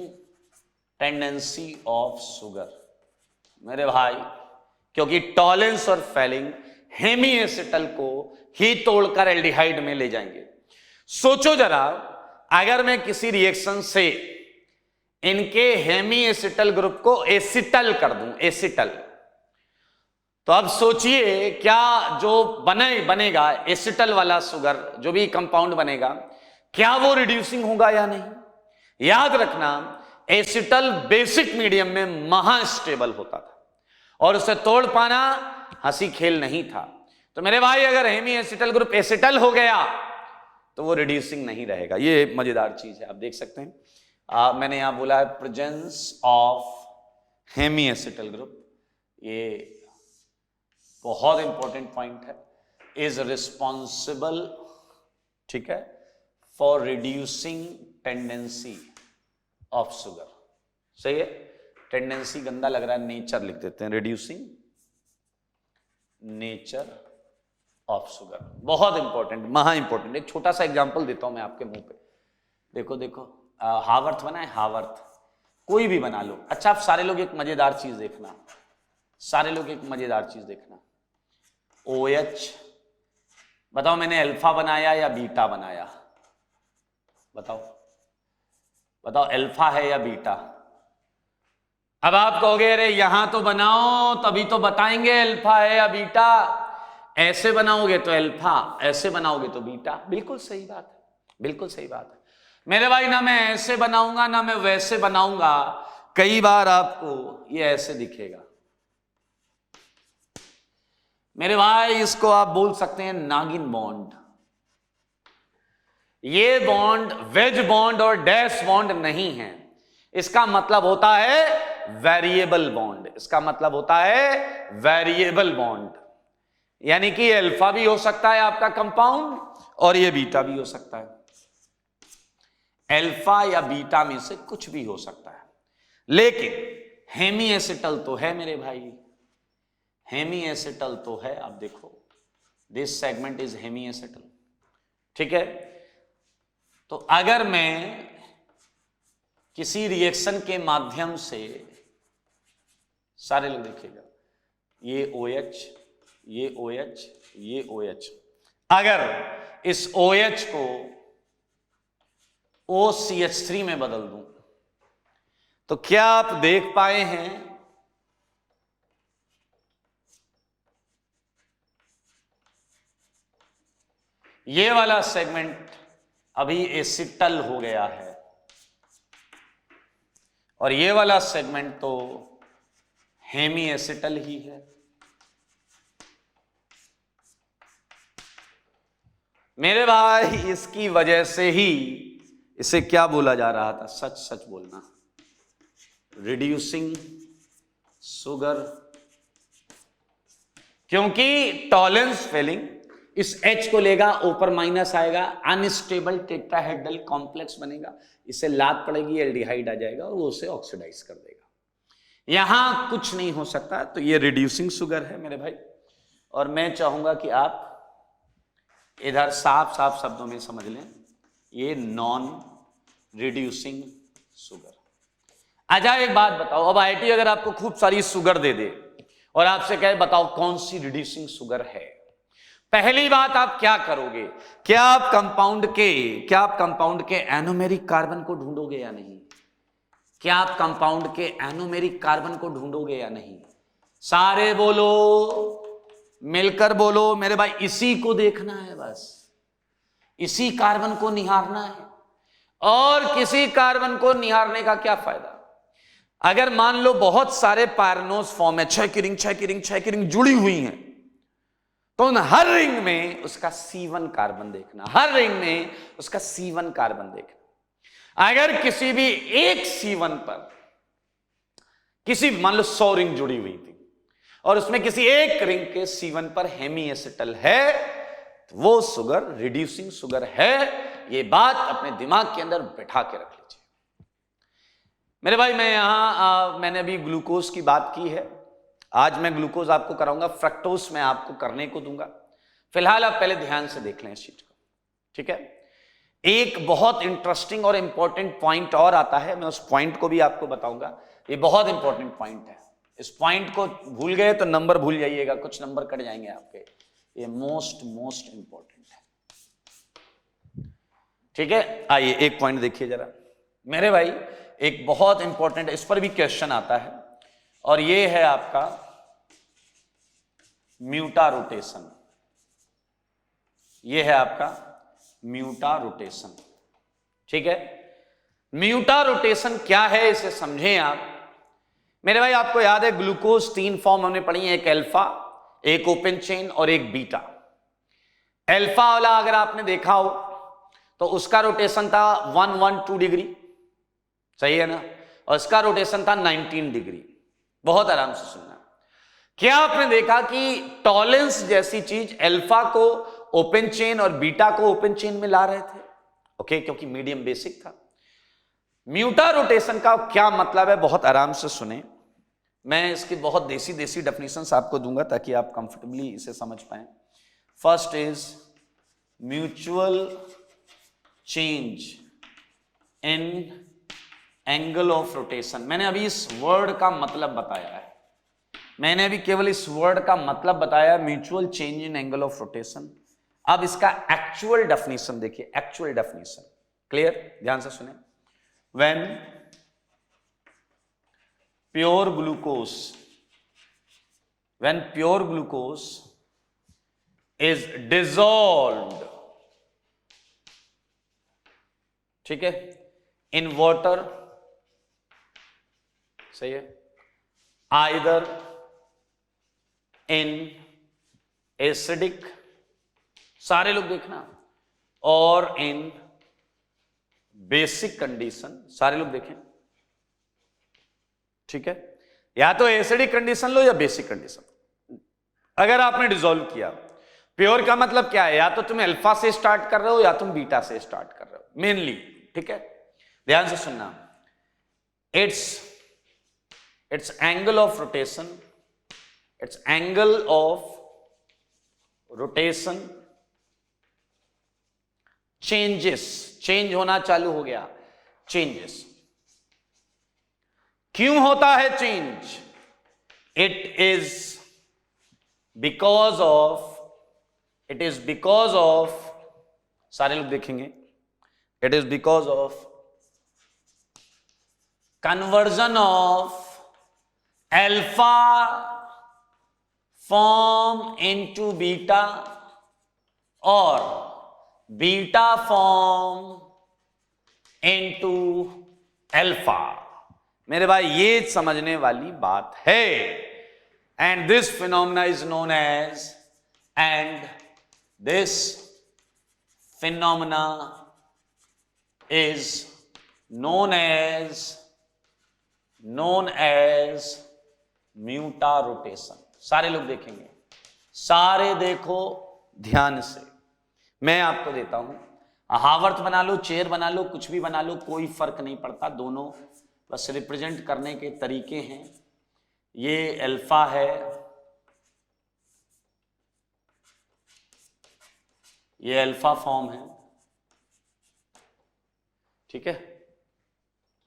Speaker 1: tendency of sugar. मेरे भाई, क्योंकि टॉलेंस और फेलिंग हेमी एसिटल को ही तोड़कर एल्डिहाइड में ले जाएंगे। सोचो जरा, अगर मैं किसी रिएक्शन से इनके हेमी एसिटल ग्रुप को एसिटल कर दूं, एसिटल, तो अब सोचिए क्या जो बनेगा एसिटल वाला शुगर, जो भी कंपाउंड बनेगा, क्या वो रिड्यूसिंग होगा या नहीं। याद रखना, एसिटल बेसिक मीडियम में महा स्टेबल होता था और उसे तोड़ पाना हंसी खेल नहीं था। तो मेरे भाई, अगर हेमी एसिटल ग्रुप एसिटल हो गया तो वो रिड्यूसिंग नहीं रहेगा। ये मजेदार चीज है, आप देख सकते हैं। मैंने यहां बोला है presence of Hemy acetal group, ये बहुत इंपॉर्टेंट पॉइंट है, इज रिस्पॉन्सिबल, ठीक है, for reducing tendency of sugar. सही है, टेंडेंसी गंदा लग रहा है, नेचर लिख देते हैं, रिड्यूसिंग नेचर ऑफ शुगर, बहुत इंपॉर्टेंट, महा इंपॉर्टेंट। एक छोटा सा एग्जांपल देता हूं मैं आपके मुंह पे, देखो देखो, हावर्थ बना है, हावर्थ, कोई भी बना लो। अच्छा, आप सारे लोग एक मजेदार चीज देखना, सारे लोग एक मजेदार चीज देखना, OH, बताओ मैंने अल्फा बनाया या बीटा बनाया, बताओ बताओ, अल्फा है या बीटा। अब आप कहोगे अरे यहां तो बनाओ तभी तो बताएंगे अल्फा है या बीटा, ऐसे बनाओगे तो अल्फा, ऐसे बनाओगे तो बीटा। बिल्कुल सही बात है, बिल्कुल सही बात है मेरे भाई, ना मैं ऐसे बनाऊंगा ना मैं वैसे बनाऊंगा, कई बार आपको ये ऐसे दिखेगा। मेरे भाई, इसको आप बोल सकते हैं नागिन बॉन्ड। ये बॉन्ड वेज बॉन्ड और डैश बॉन्ड नहीं है, इसका मतलब होता है वेरिएबल बॉन्ड, इसका मतलब होता है वेरिएबल बॉन्ड, यानी कि अल्फा भी हो सकता है आपका कंपाउंड और ये बीटा भी हो सकता है, अल्फा या बीटा में से कुछ भी हो सकता है, लेकिन हेमी एसिटल तो है मेरे भाई, हेमी एसिटल तो है। आप देखो, this segment is Hemy acetal, ठीक है। तो अगर मैं किसी रिएक्शन के माध्यम से, सारे लोग देखिएगा, ये OH, ये OH, ये OH, अगर इस OH को OCH3 में बदल दूं तो क्या आप देख पाए हैं ये वाला सेगमेंट अभी एसिटल हो गया है और ये वाला सेगमेंट तो हेमी एसिटल ही है। मेरे भाई, इसकी वजह से ही इसे क्या बोला जा रहा था, सच सच बोलना, रिड्यूसिंग शुगर, क्योंकि टॉलेंस फेलिंग इस H को लेगा, ऊपर माइनस आएगा, अनस्टेबल टेट्राहेड्रल कॉम्प्लेक्स बनेगा, इसे लात पड़ेगी, एल्डिहाइड आ जाएगा और वो उसे ऑक्सीडाइज कर देगा। यहां कुछ नहीं हो सकता, तो ये रिड्यूसिंग शुगर है मेरे भाई। और मैं चाहूंगा कि आप इधर साफ साफ शब्दों में समझ लें, ये नॉन रिड्यूसिंग शुगर। अच्छा, एक बात बताओ, अब IIT अगर आपको खूब सारी शुगर दे दे और आपसे कहे बताओ कौन सी रिड्यूसिंग शुगर है, पहली बात आप क्या करोगे, क्या आप कंपाउंड के एनोमेरिक कार्बन को ढूंढोगे या नहीं, क्या आप कंपाउंड के एनोमेरिक कार्बन को ढूंढोगे या नहीं, सारे बोलो, मिलकर बोलो मेरे भाई, इसी को देखना है, बस इसी कार्बन को निहारना है। और किसी कार्बन को निहारने का क्या फायदा, अगर मान लो बहुत सारे पायरनोस फॉर्म है, 6 की रिंग जुड़ी हुई हैं, तो उन हर रिंग में उसका C1 कार्बन देखना, हर रिंग में उसका C1 कार्बन देखना। अगर किसी भी एक C1 पर किसी, मान लो 100 रिंग जुड़ी हुई थी और उसमें किसी एक रिंग के C1 पर हेमी एसिटल है, तो वो शुगर रिड्यूसिंग शुगर है। ये बात अपने दिमाग के अंदर बैठा के रख लीजिए मेरे भाई। मैं यहां मैंने अभी ग्लूकोज की बात की है, आज मैं ग्लूकोज आपको कराऊंगा, फ्रक्टोज मैं आपको करने को दूंगा। फिलहाल आप पहले ध्यान से देख लें इस चीज को, ठीक है। एक बहुत इंटरेस्टिंग और इंपॉर्टेंट पॉइंट और आता है, मैं उस पॉइंट को भी आपको बताऊंगा, ये बहुत इंपॉर्टेंट पॉइंट है। इस पॉइंट को भूल गए तो नंबर भूल जाइएगा, कुछ नंबर कट जाएंगे आपके, ये मोस्ट इंपॉर्टेंट है। ठीक है, आइए एक पॉइंट देखिए जरा मेरे भाई, एक बहुत इंपॉर्टेंट, इस पर भी क्वेश्चन आता है, और ये है आपका म्यूटा रोटेशन। ये है आपका म्यूटा रोटेशन। ठीक है, म्यूटा रोटेशन क्या है इसे समझें आप मेरे भाई। आपको याद है ग्लूकोज 3 फॉर्म हमने पढ़ी है, एक अल्फा, एक ओपन चेन और एक बीटा। अल्फा वाला अगर आपने देखा हो तो उसका रोटेशन था 112 डिग्री, सही है ना, और इसका रोटेशन था 19 डिग्री। बहुत आराम से सुनना। क्या आपने देखा कि टॉलेंस जैसी चीज अल्फा को ओपन चेन और बीटा को ओपन चेन में ला रहे थे, ओके, क्योंकि मीडियम बेसिक था। म्यूटा रोटेशन का क्या मतलब है, बहुत आराम से सुने, मैं इसकी बहुत देसी डेफिनेशंस आपको दूंगा ताकि आप कंफर्टेबली इसे समझ पाए। First is mutual change in angle of rotation. मैंने अभी इस वर्ड का मतलब बताया है, मैंने अभी केवल इस वर्ड का मतलब बताया, mutual change in angle of rotation. अब इसका एक्चुअल डेफिनेशन देखिए, एक्चुअल डेफिनेशन क्लियर, ध्यान से सुने। When pure glucose is dissolved, ठीक है, इन वाटर, सही है, आइदर इन एसिडिक, सारे लोग देखना, और इन बेसिक कंडीशन, सारे लोग देखें, ठीक है, या तो एसिडिक कंडीशन लो या बेसिक कंडीशन। अगर आपने डिसॉल्व किया, प्योर का मतलब क्या है, या तो तुम अल्फा से स्टार्ट कर रहे हो या तुम बीटा से स्टार्ट कर रहे हो मेनली, ठीक है, ध्यान से सुनना। It's angle of rotation, it's angle of rotation change होना चालू हो गया, चेंजेस। क्यों होता है change? It is because of, सारे लोग देखेंगे, it is because of conversion of alpha form into beta or beta form into alpha। मेरे भाई ये समझने वाली बात है। and this phenomena is known as mutarotation. सारे लोग देखेंगे, सारे देखो ध्यान से, मैं आपको देता हूं, हावर्थ बना लो, चेयर बना लो, कुछ भी बना लो, कोई फर्क नहीं पड़ता, दोनों बस रिप्रेजेंट करने के तरीके हैं। ये अल्फा है, ये अल्फा फॉर्म है, ठीक है,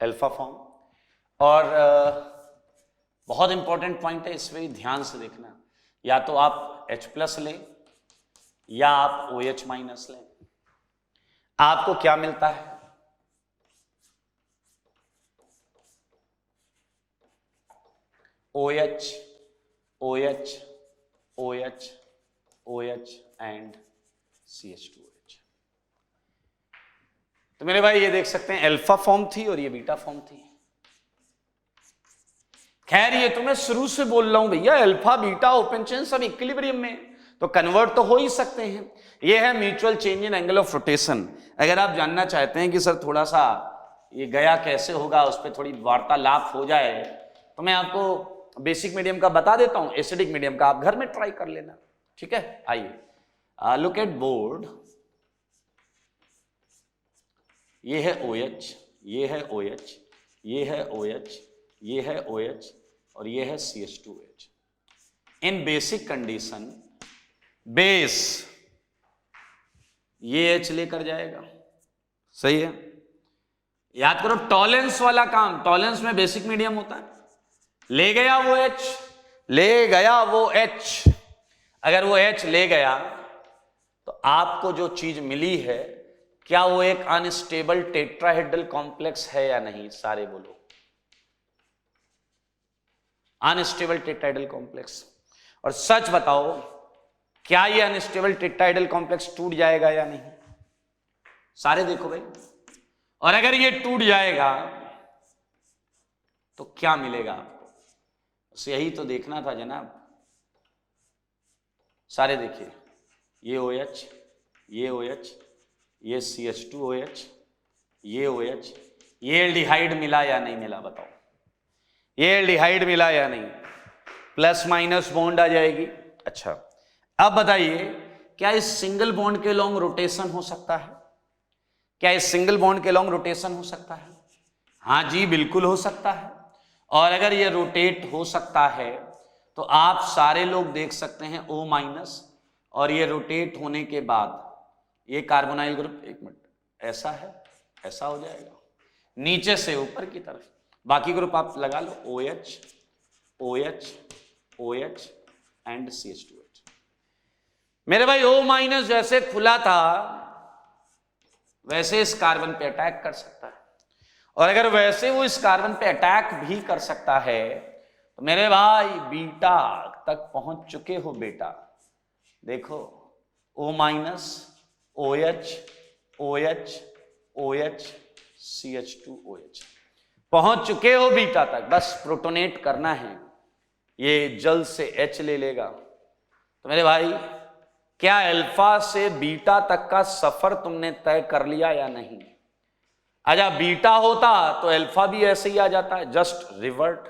Speaker 1: अल्फा फॉर्म। और बहुत इंपॉर्टेंट पॉइंट है, इसमें ध्यान से देखना, या तो आप H+ लें या आप OH- लें, आपको क्या मिलता है? OH, OH, OH, OH and CH2OH। तो मेरे भाई ये देख सकते हैं, अल्फा फॉर्म थी और ये बीटा फॉर्म थी। खैर ये तो मैं शुरू से बोल रहा हूं भैया, अल्फा बीटा ओपन चेन सब इक्विलिब्रियम में, तो कन्वर्ट तो हो ही सकते हैं। ये है mutual change in angle of rotation. अगर आप जानना चाहते हैं कि सर थोड़ा सा ये गया कैसे होगा, उस पर थोड़ी वार्तालाप हो जाए, तो मैं आपको बेसिक मीडियम का बता देता हूं, एसिडिक मीडियम का आप घर में ट्राई कर लेना, ठीक है। आइए लुक एट बोर्ड, ये है OH, ये है OH, ये है OH, ये है OH और ये है CH2H। इन बेसिक कंडीशन बेस ये H लेकर जाएगा, सही है। याद करो टॉलेंस वाला काम, टॉलेंस में बेसिक मीडियम होता है, ले गया वो H, ले गया वो H। अगर वो H ले गया तो आपको जो चीज मिली है, क्या वो एक अनस्टेबल टेट्राहेड्रल कॉम्प्लेक्स है या नहीं? सारे बोलो, अनस्टेबल टेट्राहेड्रल कॉम्प्लेक्स। और सच बताओ, क्या ये अनस्टेबल टेट्राहेड्रल कॉम्प्लेक्स टूट जाएगा या नहीं? सारे देखो भाई। और अगर ये टूट जाएगा तो क्या मिलेगा आपको? बस यही तो देखना था जनाब। सारे देखिए, ये OH, ये OH, ये CH2OH, ये OH, ये एल्डिहाइड मिला या नहीं मिला? बताओ, ये एल्डिहाइड मिला या नहीं? प्लस माइनस बॉन्ड आ जाएगी। अच्छा, अब बताइए, क्या इस सिंगल बॉन्ड के लॉन्ग रोटेशन हो सकता है? क्या इस सिंगल बॉन्ड के लॉन्ग रोटेशन हो सकता है? हाँ जी, बिल्कुल हो सकता है। और अगर ये रोटेट हो सकता है तो आप सारे लोग देख सकते हैं O-, और ये रोटेट होने के बाद ये कार्बोनाइल ग्रुप, एक मिनट, ऐसा है, ऐसा हो जाएगा नीचे से ऊपर की तरफ। बाकी ग्रुप आप लगा लो, OH, OH, OH and CH2H। मेरे भाई O- जैसे खुला था वैसे इस कार्बन पे अटैक कर सकता है, और अगर वैसे वो इस कार्बन पे अटैक भी कर सकता है तो मेरे भाई बीटा तक पहुंच चुके हो बेटा। देखो, O-, OH, OH, OH, CH2OH, पहुंच चुके हो बीटा तक। बस प्रोटोनेट करना है, ये जल्द से H ले लेगा। तो मेरे भाई, क्या अल्फा से बीटा तक का सफर तुमने तय कर लिया या नहीं? अच्छा, बीटा होता तो अल्फा भी ऐसे ही आ जाता है, जस्ट रिवर्ट।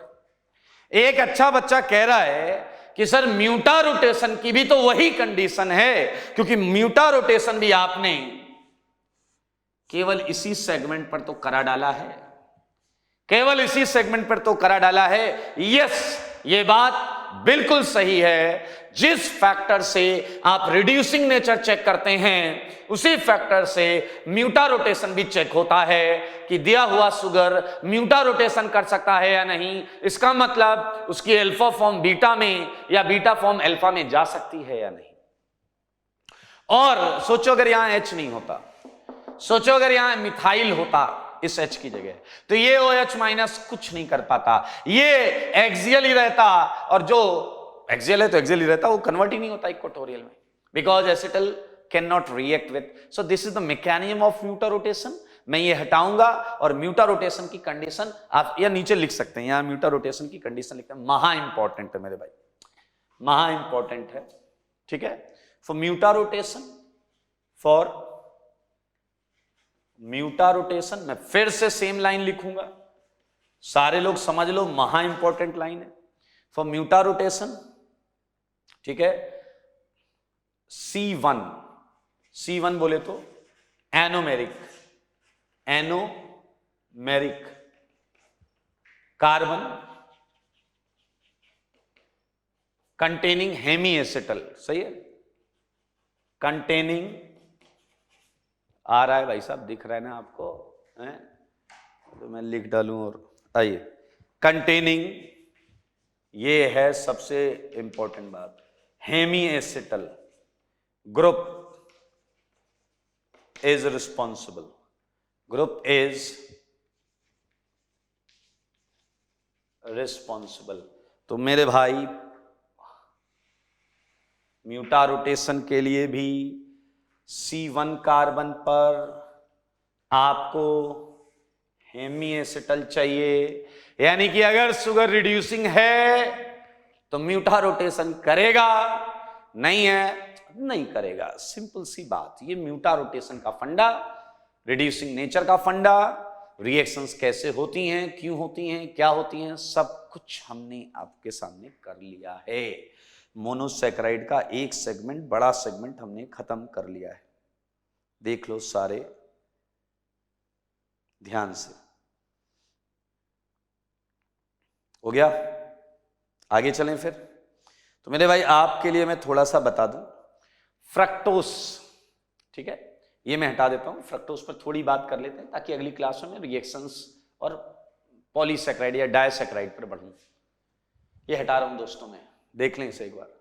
Speaker 1: एक अच्छा बच्चा कह रहा है कि सर म्यूटा रोटेशन की भी तो वही कंडीशन है, क्योंकि म्यूटा रोटेशन भी आपने केवल इसी सेगमेंट पर तो करा डाला है, केवल इसी सेगमेंट पर तो करा डाला है। यस, ये बात बिल्कुल सही है। जिस फैक्टर से आप रिड्यूसिंग नेचर चेक करते हैं उसी फैक्टर से म्यूटा रोटेशन भी चेक होता है कि दिया हुआ शुगर म्यूटा रोटेशन कर सकता है या नहीं। इसका मतलब उसकी अल्फा फॉर्म बीटा में या बीटा फॉर्म अल्फा में जा सकती है या नहीं। और सोचो अगर यहां H नहीं होता, सोचो अगर यहां मिथाइल होता इस H की जगह, तो ये OH- कुछ नहीं कर पाता, ये एक्सियल ही रहता, और जो एक्सियल है तो एक्सियल ही रहता, वो कन्वर्ट ही नहीं होता इक्वेटोरियल में, because acetal can not react with. So this is the mechanism of mutarotation. मैं ये हटाऊंगा और म्यूटा रोटेशन की कंडीशन आप या नीचे लिख सकते हैं, यहां म्यूटा रोटेशन की कंडीशन लिखते हैं। महा इंपॉर्टेंट है मेरे भाई, महा इंपॉर्टेंट है, ठीक है। For म्यूटा rotation, for mutarotation, मैं फिर से सेम लाइन लिखूंगा, सारे लोग समझ लो, महा इंपॉर्टेंट लाइन है। फॉर म्यूटा रोटेशन, ठीक है, C1, C1 बोले तो anomeric, anomeric carbon containing hemiacetal, सही है, कंटेनिंग, आ रहा है भाई साहब, दिख रहा है ना आपको, हैं? तो मैं लिख डालूं, और आइए, कंटेनिंग, ये है सबसे इंपॉर्टेंट बात, hemiacetal group is responsible, group is responsible. तो मेरे भाई, म्यूटा रोटेशन के लिए भी C1 कार्बन पर आपको हेमी एसिटल चाहिए, यानी कि अगर शुगर रिड्यूसिंग है तो म्यूटा रोटेशन करेगा, नहीं है नहीं करेगा। सिंपल सी बात, ये म्यूटा रोटेशन का फंडा, रिड्यूसिंग नेचर का फंडा, रिएक्शंस कैसे होती हैं, क्यों होती हैं, क्या होती हैं, सब कुछ हमने आपके सामने कर लिया है। मोनोसैकेराइड का एक सेगमेंट, बड़ा सेगमेंट हमने खत्म कर लिया है। देख लो सारे ध्यान से, हो गया। आगे चलें फिर। तो मेरे भाई, आपके लिए मैं थोड़ा सा बता दूं, फ्रक्टोस, ठीक है, ये मैं हटा देता हूं, फ्रक्टोस पर थोड़ी बात कर लेते हैं ताकि अगली क्लास में रिएक्शंस और पॉलीसैकेराइड या डायसैकेराइड पर बढ़ूं। ये हटा रहा हूं दोस्तों, मैं देख लें इसे एक बार।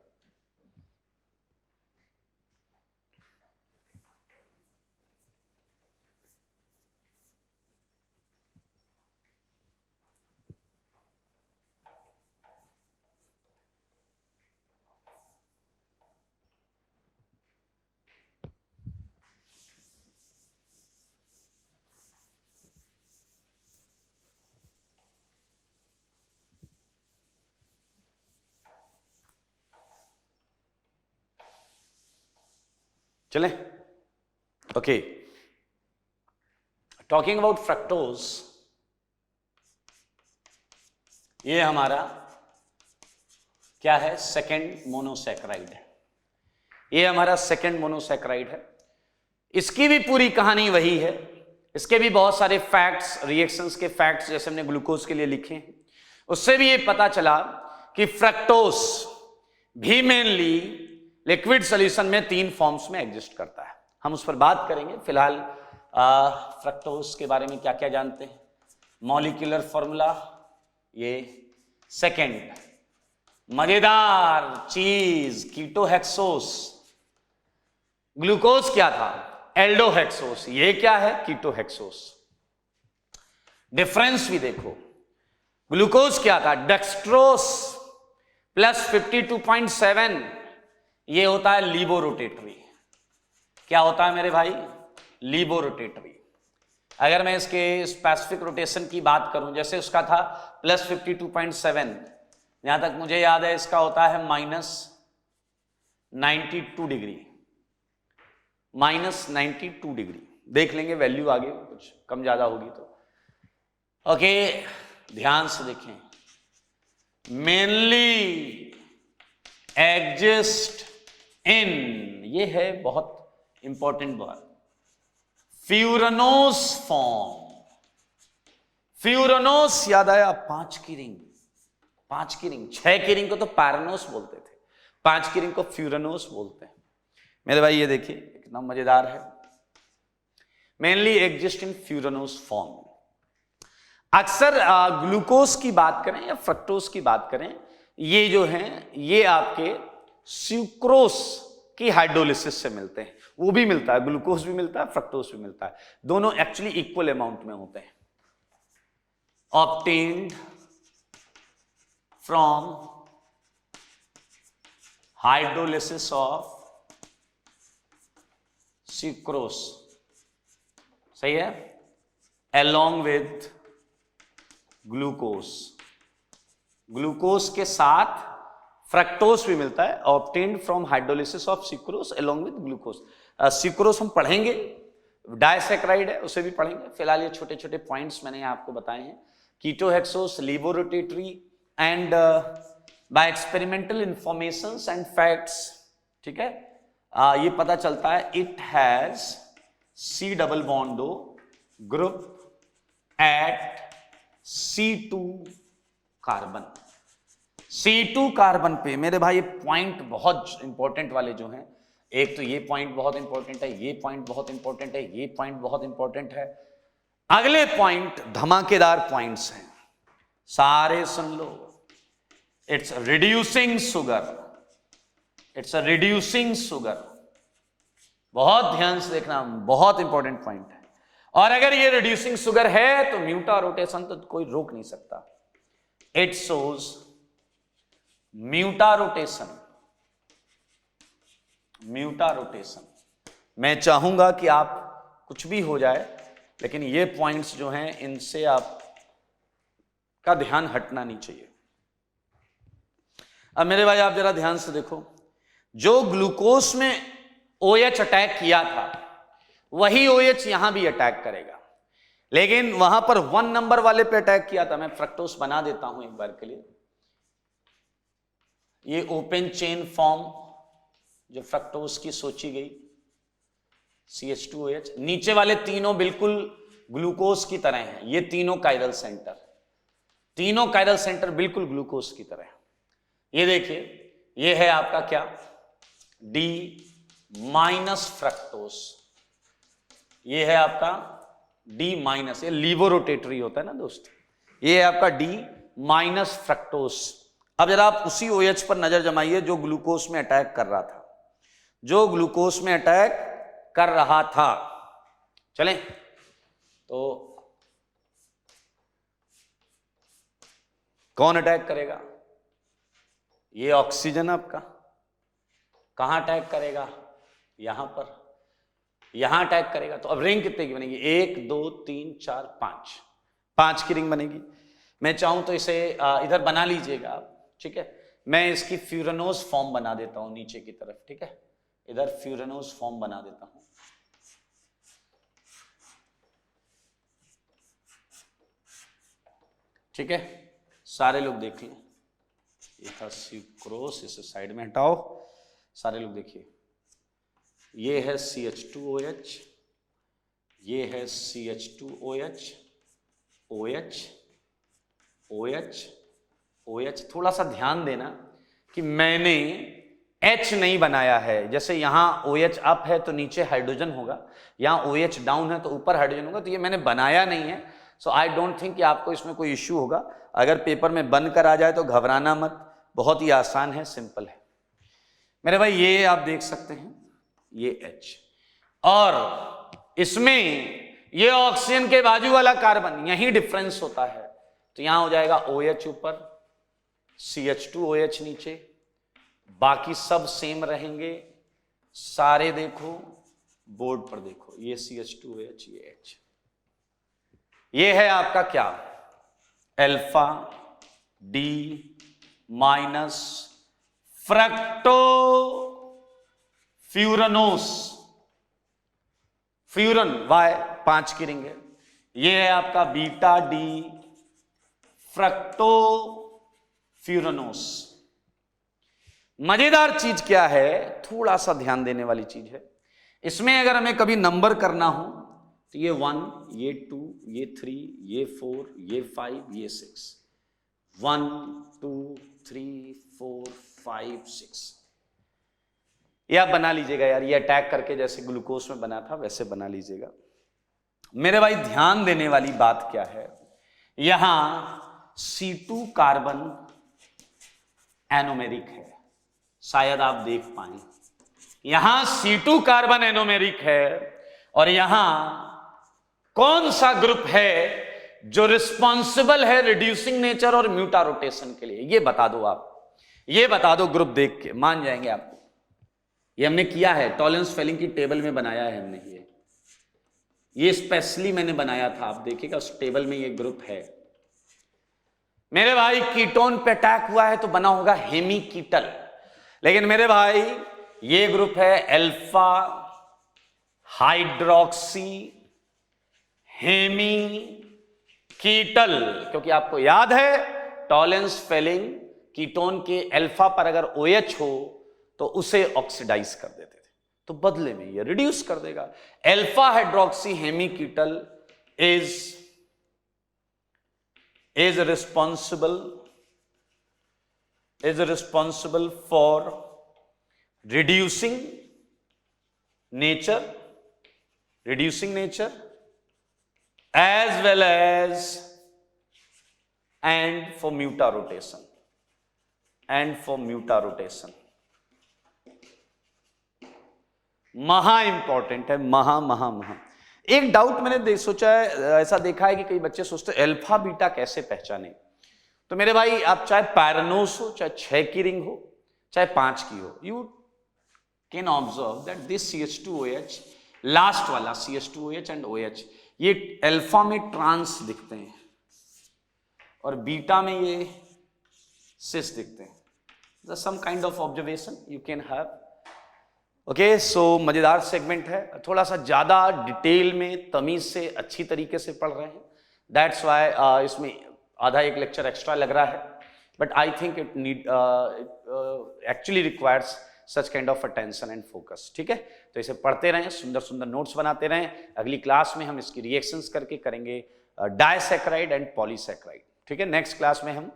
Speaker 1: चलें, ओके। टॉकिंग अबाउट फ्रक्टोज, ये हमारा क्या है? सेकेंड मोनोसैकराइड है। ये हमारा सेकेंड मोनोसैकराइड है। इसकी भी पूरी कहानी वही है। इसके भी बहुत सारे फैक्ट्स, रिएक्शंस के फैक्ट्स जैसे हमने ग्लूकोज के लिए लिखे हैं, उससे भी ये पता चला कि फ्रक्टोज भी मेनली लिक्विड सॉल्यूशन में 3 फॉर्म्स में एग्जिस्ट करता है। हम उस पर बात करेंगे। फिलहाल फ्रक्टोज के बारे में क्या क्या जानते हैं? मॉलिक्यूलर फॉर्मूला, ये सेकेंड मजेदार चीज कीटोहेक्सोस। ग्लूकोज क्या था? एल्डोहेक्सोस। ये क्या है? कीटोहेक्सोस। डिफरेंस भी देखो, ग्लूकोज क्या था? डेक्सट्रोस प्लस 52.7, ये होता है लीबोरोटेटरी। क्या होता है मेरे भाई? लीबोरोटेटरी। अगर मैं इसके स्पेसिफिक रोटेशन की बात करूं, जैसे उसका था प्लस 52.7, जहां तक मुझे याद है इसका होता है -92 डिग्री, -92 डिग्री। देख लेंगे वैल्यू आगे, कुछ कम ज्यादा होगी तो। ओके, ध्यान से देखें। मेनली एग्जिस्ट इन, ये है बहुत इंपॉर्टेंट बात, फ्यूरानोस फॉर्म। फ्यूरानोस याद आया? 5 की रिंग, 5 की रिंग। 6 की रिंग को तो पैरानोस बोलते थे, 5 की रिंग को फ्यूरानोस बोलते हैं। मेरे भाई ये देखिए कितना मजेदार है। Mainly exist in furanose form. अक्सर ग्लूकोज की बात करें या फ्रक्टोज की बात करें, ये जो हैं ये आपके सुक्रोस की हाइड्रोलिसिस से मिलते हैं। वो भी मिलता है, ग्लूकोज भी मिलता है, फ्रक्टोज भी मिलता है, दोनों एक्चुअली इक्वल अमाउंट में होते हैं। Obtained from hydrolysis of sucrose, सही है, along with ग्लूकोज। ग्लूकोज के साथ फ्रक्टोज भी मिलता है, obtained from hydrolysis of sucrose along with glucose. Sucrose हम पढ़ेंगे, डायसैकराइड है, उसे भी पढ़ेंगे। फिलहाल ये छोटे छोटे पॉइंट्स मैंने आपको बताए हैं। Ketohexoses, laevorotatory and by experimental informations and facts, ठीक है। ये पता चलता है it has C double bond O group at C2 carbon. C2 carbon पे मेरे भाई पॉइंट बहुत इंपॉर्टेंट वाले जो हैं, एक तो ये पॉइंट बहुत इंपॉर्टेंट है, ये पॉइंट बहुत इंपॉर्टेंट है, ये पॉइंट बहुत इंपॉर्टेंट है। अगले पॉइंट धमाकेदार पॉइंट्स हैं, सारे सुन लो। It's reducing sugar, it's a reducing sugar. बहुत ध्यान से देखना, बहुत इंपॉर्टेंट पॉइंट है। और अगर ये रिड्यूसिंग शुगर है तो म्यूटा रोटेशन तो कोई रोक नहीं सकता। It shows mutarotation, mutarotation. मैं चाहूंगा कि आप कुछ भी हो जाए, लेकिन ये पॉइंट्स जो हैं इनसे आप का ध्यान हटना नहीं चाहिए। अब मेरे भाई आप जरा ध्यान से देखो, जो ग्लूकोज में OH अटैक किया था वही OH यहां भी अटैक करेगा, लेकिन वहां पर 1 नंबर वाले पे अटैक किया था। मैं फ्रक्टोज बना देता हूं एक बार के लिए। ये ओपन चेन फॉर्म जो फ्रक्टोज की सोची गई, CH2OH। नीचे वाले तीनों बिल्कुल ग्लूकोज की तरह हैं, ये तीनों कायरल सेंटर, तीनों कायरल सेंटर बिल्कुल ग्लूकोज की तरह। ये देखिए, ये है आपका क्या, D माइनस फ्रक्टोज, ये है आपका D माइनस, ये लीवोरोटेटरी होता है ना दोस्त, ये है आपका D माइनस फ्रक्टोज। अब जरा आप उसी OH पर नजर जमाइए जो ग्लूकोज में अटैक कर रहा था, जो ग्लूकोज में अटैक कर रहा था। चलें, तो कौन अटैक करेगा? ये ऑक्सीजन आपका कहां अटैक करेगा? यहां पर, यहां अटैक करेगा। तो अब रिंग कितने की बनेगी? 1 2 3 4 5, 5 की रिंग बनेगी। मैं चाहूं तो इसे इधर बना लीजिएगा आप, ठीक है। मैं इसकी फ्यूरानोज फॉर्म बना देता हूं नीचे की तरफ, ठीक है। इधर फ्यूरानोज फॉर्म बना देता हूं। ठीक है, सारे लोग देख लें। ये था सुक्रोज, इसे साइड में हटाओ। सारे लोग देखिए, ये है CH2OH, ये है CH2OH, OH, OH, OH। थोड़ा सा ध्यान देना कि मैंने H नहीं बनाया है। जैसे यहां OH अप है तो नीचे हाइड्रोजन होगा, यहां OH डाउन है तो ऊपर हाइड्रोजन होगा, तो ये मैंने बनाया नहीं है। सो आई डोंट थिंक कि आपको इसमें कोई इश्यू होगा। अगर पेपर में बन कर आ जाए तो घबराना मत, बहुत ही आसान है, सिंपल है मेरे भाई। ये आप देख सकते हैं, ये H, और इसमें ये ऑक्सीजन के बाजू वाला कार्बन, यही डिफरेंस होता है। तो यहां हो जाएगा OH ऊपर, CH2OH नीचे, बाकी सब सेम रहेंगे। सारे देखो, बोर्ड पर देखो, ये CH2OH, ये H। ये है आपका क्या? Alpha D minus fructofuranose, furan Y 5 की रिंग है। ये है आपका बीटा D फ्रक्टो फ्यूरानोस। मजेदार चीज क्या है, थोड़ा सा ध्यान देने वाली चीज है इसमें। अगर हमें कभी नंबर करना हो तो ये 1, ये 2, ये 3, ये 4, ये 5, ये 6, 1 2 3 4 5 6। ये आप बना लीजिएगा यार, ये अटैक करके जैसे ग्लूकोज में बना था वैसे बना लीजिएगा मेरे भाई। ध्यान देने वाली बात क्या है, यहां C2 कार्बन एनोमेरिक है, शायद आप देख पाए। यहां C2 कार्बन एनोमेरिक है, और यहां कौन सा ग्रुप है जो रिस्पॉन्सिबल है रिड्यूसिंग नेचर और म्यूटा रोटेशन के लिए? ये बता दो आप, ये बता दो ग्रुप देख के, मान जाएंगे आपको। ये हमने किया है, टॉलरेंस फेलिंग की टेबल में बनाया है हमने। ये स्पेशली मैंने बनाया था, आप देखिएगा उस टेबल में ये ग्रुप है मेरे भाई। कीटोन पे अटैक हुआ है तो बना होगा हेमी कीटल, लेकिन मेरे भाई ये ग्रुप है अल्फा हाइड्रोक्सी हेमी कीटल, क्योंकि आपको याद है टॉलरेंस फेलिंग कीटोन के अल्फा पर अगर OH हो तो उसे ऑक्सीडाइज कर देते थे, तो बदले में ये रिड्यूस कर देगा। Alpha hydroxy hemiketal is responsible for reducing nature as well as and for muta rotation महा इंपॉर्टेंट है, महा। एक डाउट मैंने सोचा है, ऐसा देखा है कि कई बच्चे सोचते हैं अल्फा बीटा कैसे पहचाने। तो मेरे भाई आप चाहे पैरानोस हो, चाहे 6 की रिंग हो, चाहे 5 की हो, you can observe that this CH2OH, last वाला CH2OH एंड OH, ये अल्फा में ट्रांस दिखते हैं और बीटा में ये सिस दिखते हैं। Some kind of observation you can have. Okay, so मजेदार सेगमेंट है, थोड़ा सा ज्यादा डिटेल में तमीज से अच्छी तरीके से पढ़ रहे हैं, दैट्स वाई इसमें आधा एक लेक्चर एक्स्ट्रा लग रहा है, but I think it need actually requires such kind of attention and focus. ठीक है, तो इसे पढ़ते रहें, सुंदर सुंदर नोट्स बनाते रहें। अगली क्लास में हम इसकी रिएक्शंस करके करेंगे डाइसैकेराइड एंड पॉलीसैकेराइड। ठीक है, नेक्स्ट क्लास में हम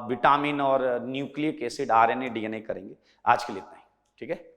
Speaker 1: विटामिन और न्यूक्लिक एसिड RNA DNA करेंगे। आज के लिए इतना ही, ठीक है।